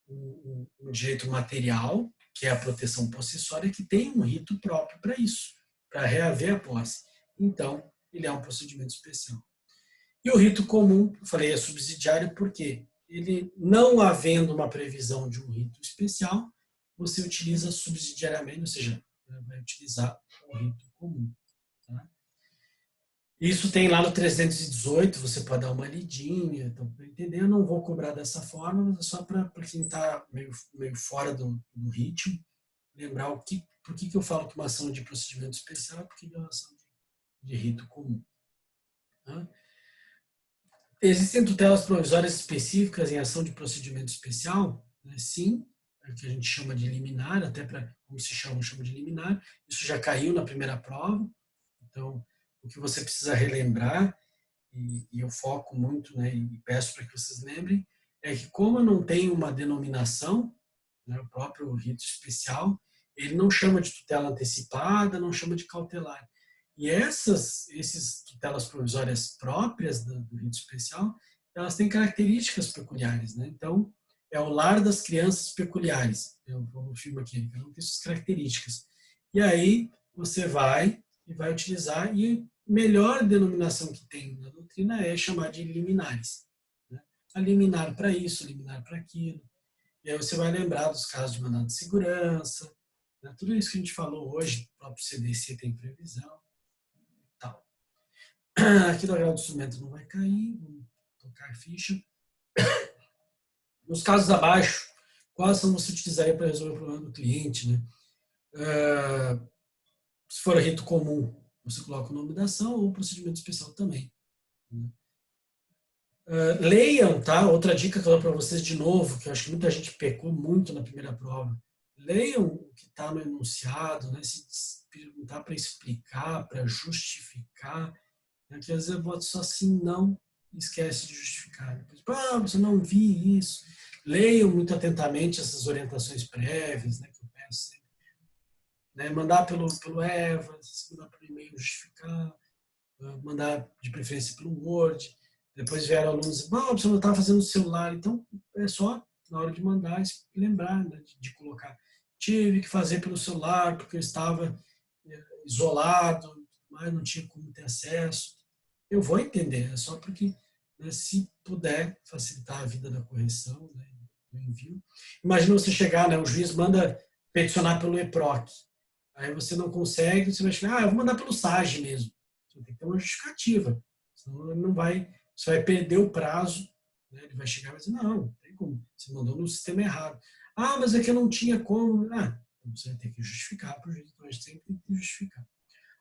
um direito material, que é a proteção possessória, que tem um rito próprio para isso, para reaver a posse. Então, ele é um procedimento especial. E o rito comum, eu falei, é subsidiário porque ele, não havendo uma previsão de um rito especial, você utiliza subsidiariamente, ou seja, vai utilizar o rito comum. Tá? Isso tem lá no 318, você pode dar uma lidinha, então, para entender, eu não vou cobrar dessa forma, mas é só para quem está meio fora do ritmo, lembrar por que eu falo que uma ação de procedimento especial é porque é uma ação de rito comum. Tá? Existem tutelas provisórias específicas em ação de procedimento especial? Né? Sim, é o que a gente chama de liminar, até para, como se chama de liminar, isso já caiu na primeira prova, então, o que você precisa relembrar, e eu foco muito, né, e peço para que vocês lembrem, é que como não tem uma denominação, né, o próprio rito especial, ele não chama de tutela antecipada, não chama de cautelar. E esses tutelas provisórias próprias do rito especial, elas têm características peculiares. Né? Então, é o lar das crianças peculiares. Eu vou filmar aqui, eu não tenho essas características. E aí, você vai utilizar, e a melhor denominação que tem na doutrina é chamar de liminares. Né? A liminar para isso, liminar para aquilo. E aí você vai lembrar dos casos de mandado de segurança, né? Tudo isso que a gente falou hoje, o próprio CDC tem previsão. Tal. Aqui do agravo do instrumento não vai cair, vamos tocar a ficha. Nos casos abaixo, quais ação você utilizaria para resolver o problema do cliente? Né? Se for rito comum, você coloca o nome da ação ou procedimento especial também. Leiam, tá? Outra dica que eu dou para vocês de novo, que eu acho que muita gente pecou muito na primeira prova. Leiam o que está no enunciado, né? Se perguntar para explicar, para justificar, né? Que às vezes eu boto só assim, não, esquece de justificar. Depois, você não vi isso. Leiam muito atentamente essas orientações prévias, né? Que eu peço sempre. Né? Mandar pelo Eva, mandar por e-mail justificar, mandar de preferência pelo Word. Depois vieram alunos e disseram, você não estava fazendo no celular. Então, é só na hora de mandar, lembrar, né, de colocar. Tive que fazer pelo celular, porque eu estava isolado, mas não tinha como ter acesso. Eu vou entender, é só porque, né, se puder facilitar a vida da correção, né, do envio. Imagina você chegar, né, o juiz manda peticionar pelo EPROC. Aí você não consegue, você vai chegar, eu vou mandar pelo SAGE mesmo. Você tem que ter uma justificativa. Senão ele não vai, você vai perder o prazo, né, ele vai chegar e vai dizer, não tem como, você mandou no sistema errado. Mas é que eu não tinha como. Então você vai ter que justificar para o juiz, então a gente sempre tem que justificar.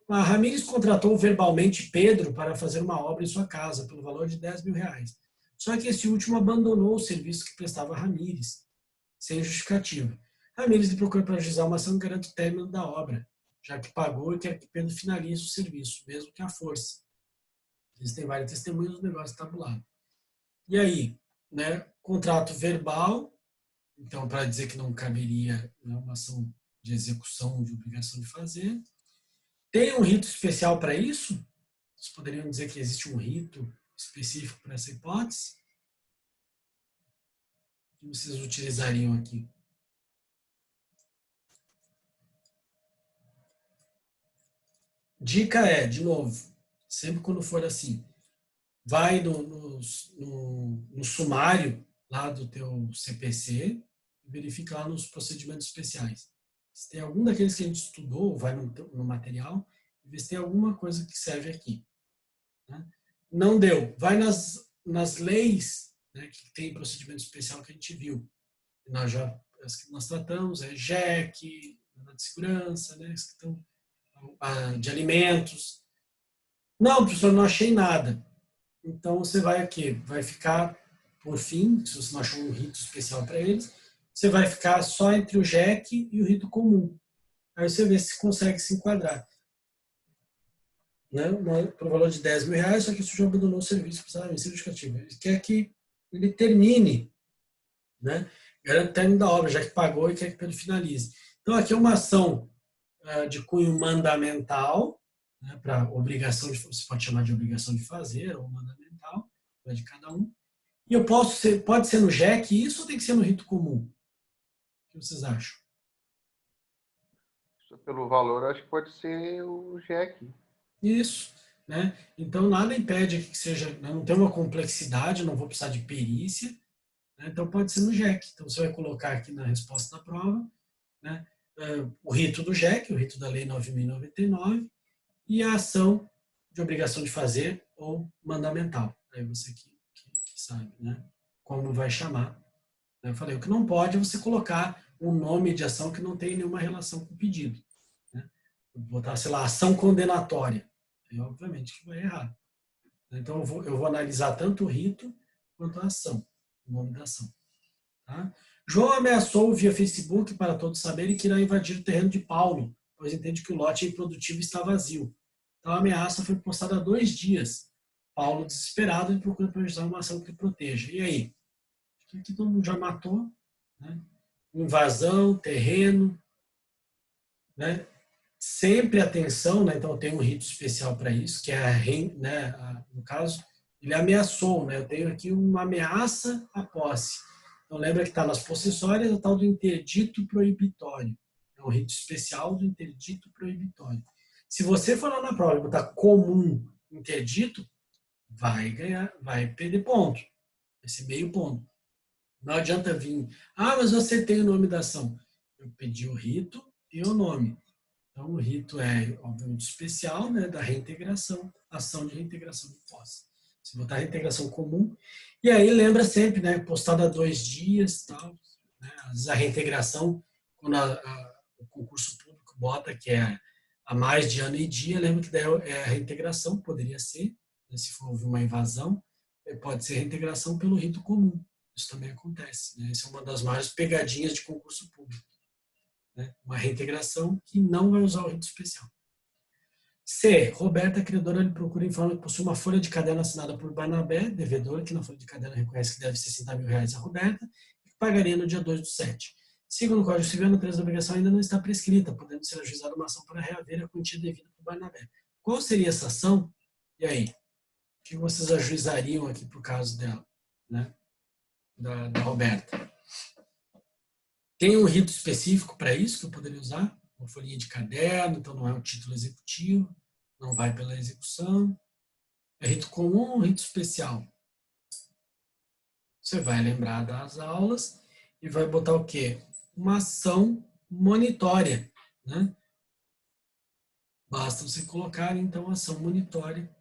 A Ramírez contratou verbalmente Pedro para fazer uma obra em sua casa, pelo valor de R$10.000. Só que esse último abandonou o serviço que prestava a Ramírez, sem justificativa. Ramírez lhe procurou para ajuizar uma ação que garante o término da obra, já que pagou e quer que Pedro finalize o serviço, mesmo que à força. Existem várias testemunhas do negócio tabulado. E aí, né, contrato verbal, então, para dizer que não caberia, né, uma ação de execução de obrigação de fazer. Tem um rito especial para isso? Vocês poderiam dizer que existe um rito específico para essa hipótese? O que vocês utilizariam aqui? Dica é, de novo, sempre quando for assim, vai no sumário lá do teu CPC e verifica lá nos procedimentos especiais. Se tem algum daqueles que a gente estudou, vai no material e vê se tem alguma coisa que serve aqui. Né? Não deu. Vai nas leis, né, que tem procedimento especial que a gente viu. As que nós tratamos, JEC, de segurança, né, as que estão, de alimentos. Não, professor, não achei nada. Então você vai aqui, vai ficar, por fim, se você não achou um rito especial para eles, você vai ficar só entre o JEC e o rito comum. Aí você vê se consegue se enquadrar. Né? Por valor de R$10.000, só que o sujeito abandonou o serviço para ser justificativo. Ele quer que ele termine, né? Garante o término da obra, já que pagou e quer que ele finalize. Então aqui é uma ação de cunho mandamental, né, para obrigação de, você pode chamar de obrigação de fazer ou mandamental, é de cada um. E eu pode ser no JEC isso ou tem que ser no rito comum? O que vocês acham? Pelo valor, acho que pode ser o JEC. Isso, né? Então nada impede que seja, não tem uma complexidade, não vou precisar de perícia, né? Então pode ser no JEC. Então você vai colocar aqui na resposta da prova, né, o rito do JEC, o rito da Lei 9.099, e a ação de obrigação de fazer ou mandamental. Aí você que sabe, né, como vai chamar. Eu falei, o que não pode é você colocar um nome de ação que não tem nenhuma relação com o pedido. Né? Botar, sei lá, ação condenatória. Aí, obviamente, que vai errar. Então, eu vou analisar tanto o rito quanto a ação, o nome da ação. Tá? João ameaçou via Facebook para todos saberem que irá invadir o terreno de Paulo, pois entende que o lote improdutivo está vazio. Então, a ameaça foi postada há 2 dias. Paulo, desesperado, ele procura planejar uma ação que proteja. E aí? Aqui todo mundo já matou, né? Invasão, terreno, né? Sempre atenção, né? Então tem um rito especial para isso, que é no caso, ele ameaçou, né? Eu tenho aqui uma ameaça à posse. Então lembra que está nas possessórias o tal do interdito proibitório. É um rito especial do interdito proibitório. Se você for lá na prova e botar comum interdito, vai perder ponto. Vai ser meio ponto. Não adianta vir, mas você tem o nome da ação. Eu pedi o rito e o nome. Então, o rito é, obviamente, especial, né, da reintegração, ação de reintegração de posse. Se botar reintegração comum, e aí lembra sempre, né, postada há 2 dias, tal, né, às vezes a reintegração, quando o concurso público bota que é há mais de ano e dia, lembra que daí é a reintegração, poderia ser, né, se for uma invasão, pode ser reintegração pelo rito comum. Isso também acontece. Né? Essa é uma das maiores pegadinhas de concurso público. Né? Uma reintegração que não vai usar o rito especial. C. Roberta, credora, lhe procura e informa que possui uma folha de caderno assinada por Barnabé, devedora, que na folha de caderno reconhece que deve R$60.000 a Roberta, e que pagaria no dia 2/7. Segundo o Código Civil, a natureza da obrigação ainda não está prescrita, podendo ser ajuizada uma ação para reaver a quantia devida por Barnabé. Qual seria essa ação? E aí? que vocês ajuizariam aqui para o caso dela, né? Da Roberta? Tem um rito específico para isso que eu poderia usar? Uma folhinha de caderno, então não é um título executivo, não vai pela execução. É rito comum ou rito especial? Você vai lembrar das aulas e vai botar o quê? Uma ação monitória, né? Basta você colocar, então, ação monitória,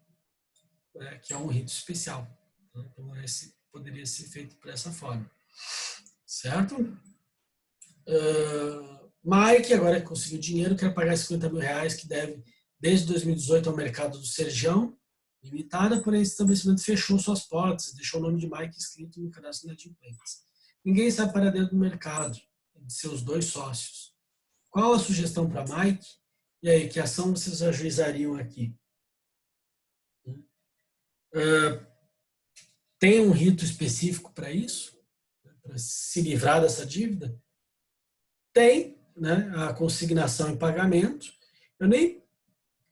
que é um rito especial. Então, esse poderia ser feito por essa forma. Certo? Mike, agora que conseguiu dinheiro, quer pagar R$50 mil que deve desde 2018 ao mercado do Serjão, limitada, porém esse estabelecimento fechou suas portas, deixou o nome de Mike escrito no cadastro inadimplentes. Ninguém sabe para dentro do mercado, de seus 2 sócios. Qual a sugestão para Mike? E aí, que ação vocês ajuizariam aqui? Tem um rito específico para isso? Para se livrar dessa dívida? Tem, né? A consignação em pagamento. Eu nem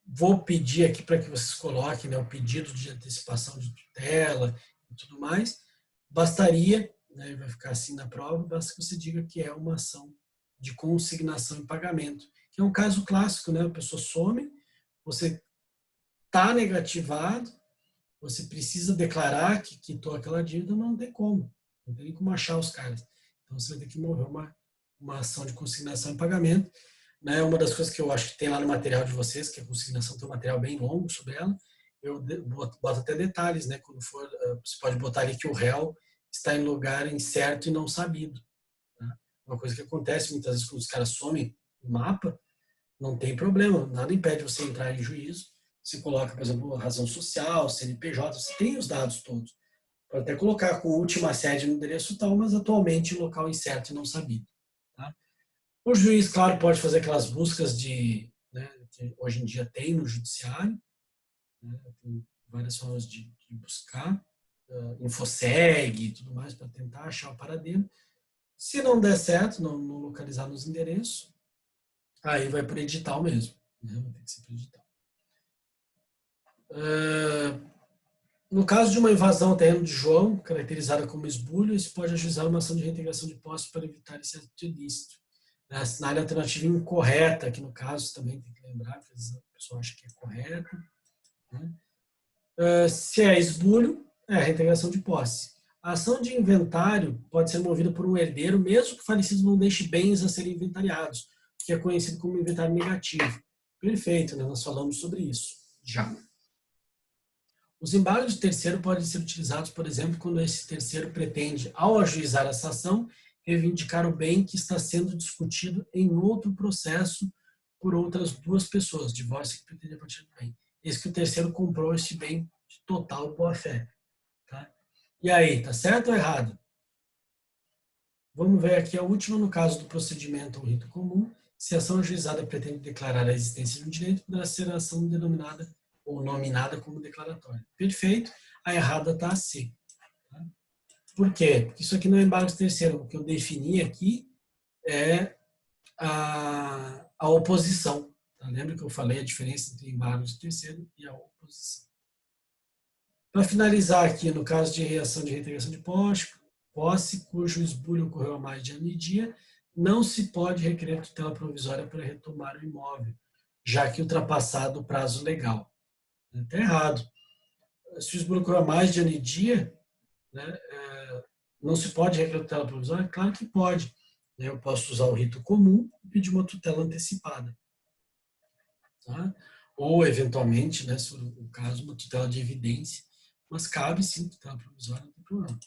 vou pedir aqui para que vocês coloquem, né, o pedido de antecipação de tutela e tudo mais. Bastaria, né, vai ficar assim na prova, basta que você diga que é uma ação de consignação em pagamento, que é um caso clássico, né? A pessoa some, você está negativado, você precisa declarar que quitou aquela dívida, mas não tem como. Não tem nem como achar os caras. Então, você vai ter que mover uma ação de consignação em pagamento. Né? Uma das coisas que eu acho que tem lá no material de vocês, que a consignação tem um material bem longo sobre ela, eu boto até detalhes, né? Quando for, você pode botar ali que o réu está em lugar incerto e não sabido. Tá? Uma coisa que acontece muitas vezes quando os caras somem o mapa, não tem problema, nada impede você entrar em juízo. Você coloca, por exemplo, razão social, CNPJ, você tem os dados todos. Pode até colocar com última sede no endereço tal, mas atualmente local incerto e não sabido. Tá? O juiz, claro, pode fazer aquelas buscas né, que hoje em dia tem no judiciário, né, tem várias formas de buscar, Infoseg e tudo mais, para tentar achar o paradeiro. Se não der certo, não localizar nos endereços, aí vai por edital mesmo. Né, vai ter que ser por edital. No caso de uma invasão ao terreno de João, caracterizada como esbulho, isso pode ajuizar uma ação de reintegração de posse para evitar esse ato ilícito. Assinar a alternativa incorreta, que no caso também tem que lembrar, que a pessoa acha que é correta. Né? Se é esbulho, é a reintegração de posse. A ação de inventário pode ser movida por um herdeiro, mesmo que o falecido não deixe bens a serem inventariados, que é conhecido como inventário negativo. Perfeito, né? Nós falamos sobre isso já. Os embargos de terceiro podem ser utilizados, por exemplo, quando esse terceiro pretende, ao ajuizar essa ação, reivindicar o bem que está sendo discutido em outro processo por outras 2 pessoas, divórcio que pretende a partir do bem. Esse que o terceiro comprou esse bem de total boa-fé. Tá? E aí, tá certo ou errado? Vamos ver aqui a última, no caso do procedimento ou rito comum. Se a ação ajuizada pretende declarar a existência de um direito, poderá ser a ação denominada ou nominada como declaratória. Perfeito. A errada está a C. Tá? Por quê? Porque isso aqui não é embargo de terceiro. O que eu defini aqui é a oposição. Tá? Lembra que eu falei a diferença entre embargo de terceiro e a oposição. Para finalizar aqui, no caso de reação de reintegração de posse, cujo esbulho ocorreu há mais de ano e dia, não se pode requerer tutela provisória para retomar o imóvel, já que ultrapassado o prazo legal. Está errado. Se o esbulho ocorreu há mais de ano e dia, né, não se pode requerer tutela provisória? Claro que pode. Eu posso usar o rito comum e pedir uma tutela antecipada. Tá? Ou, eventualmente, né, se for o caso, uma tutela de evidência. Mas cabe, sim, tutela provisória, não tem problema.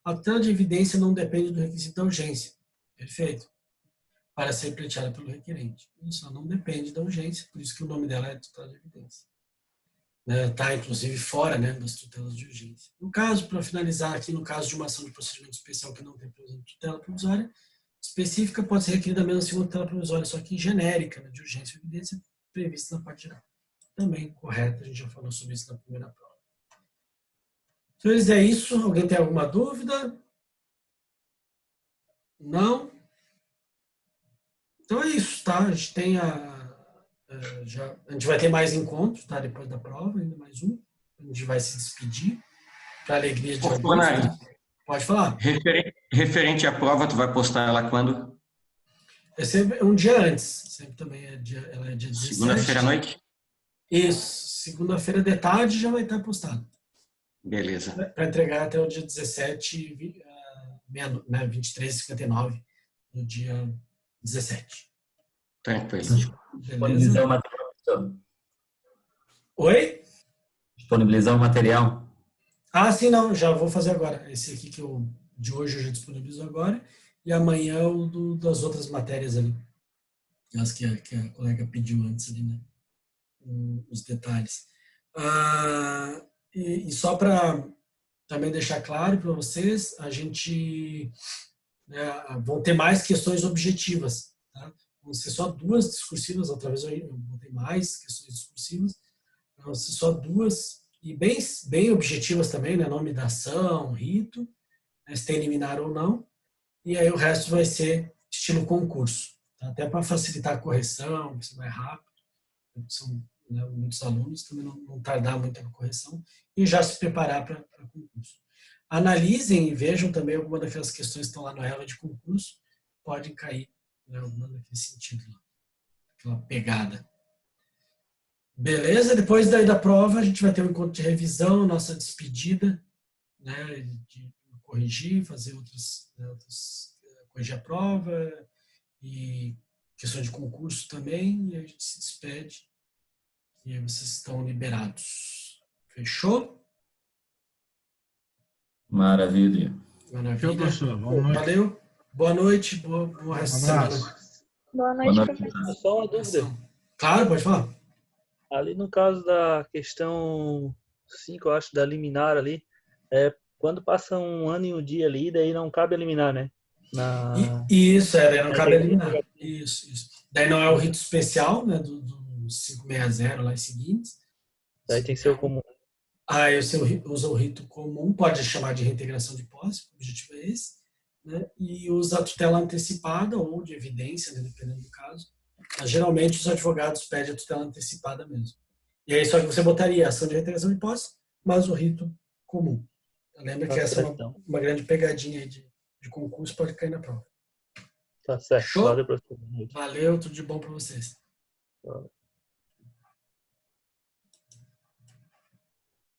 A tutela de evidência não depende do requisito da urgência. Perfeito. Para ser pleiteada pelo requerente. Isso ela não depende da urgência, por isso que o nome dela é tutela de evidência. Está, inclusive, fora, né, das tutelas de urgência. No caso, para finalizar aqui, no caso de uma ação de procedimento especial que não tem tutela provisória específica, pode ser requerida a mesma segunda tutela provisória, só que genérica, né, de urgência e evidência, prevista na parte geral. Também correto, a gente já falou sobre isso na primeira prova. Então, é isso. Alguém tem alguma dúvida? Não? Então é isso, tá? A gente tem a gente vai ter mais encontros, tá? Depois da prova, ainda mais um. a gente vai se despedir, para alegria de Ô, alguns. Bonari, Pode falar. referente à prova, tu vai postar ela quando? É sempre um dia antes, sempre também ela é dia 17. Segunda-feira à noite? Isso, segunda-feira de tarde já vai estar postado. Beleza. Para entregar até o dia 17, né, 23h59, no dia 17. Tranquilo. Disponibilizar o material, professor. Oi? Disponibilizar o material. Ah, sim, não, já vou fazer agora. Esse aqui de hoje eu já disponibilizo agora. E amanhã o das outras matérias ali. As que a colega pediu antes ali, né? Os detalhes. E só para também deixar claro para vocês, a gente vão ter mais questões objetivas. Tá? Vão ser só 2 discursivas, outra vez eu vou ter mais questões discursivas. Vão ser só 2 e bem objetivas também, né? Nome da ação, rito, né? Se tem liminar ou não. E aí o resto vai ser estilo concurso. Tá? Até para facilitar a correção, vai ser mais rápido. São, né, muitos alunos também não tardar muito na correção e já se preparar para concurso. Analisem e vejam também alguma daquelas questões que estão lá no ELA de concurso, podem cair, né, alguma daquele sentido lá, aquela pegada. Beleza? Depois daí da prova a gente vai ter um encontro de revisão, nossa despedida, né, de corrigir, fazer outras corrigir a prova e questão de concurso também, e a gente se despede. E aí vocês estão liberados. Fechou? Maravilha. Maravilha. professor. Boa noite. Valeu. Boa noite. Boa resto de semana. Boa noite, Boa noite. professor. Só uma dúvida. Claro, pode falar. Ali no caso da questão 5, eu acho, da liminar ali, quando passa um ano e um dia ali, daí não cabe eliminar, né? Isso, daí não cabe eliminar. Isso. Daí não é o rito especial, né, do 560 lá e seguintes. Daí tem que ser o comum. Aí você usa o rito comum, pode chamar de reintegração de posse, o objetivo é esse, né? E usa a tutela antecipada ou de evidência, né, dependendo do caso. Mas, geralmente os advogados pedem a tutela antecipada mesmo. E aí só que você botaria a ação de reintegração de posse, mas o rito comum. Lembra que essa é uma grande pegadinha aí de concurso, pode cair na prova. Tá certo. Show? Valeu, professor. Valeu, tudo de bom para vocês. Valeu.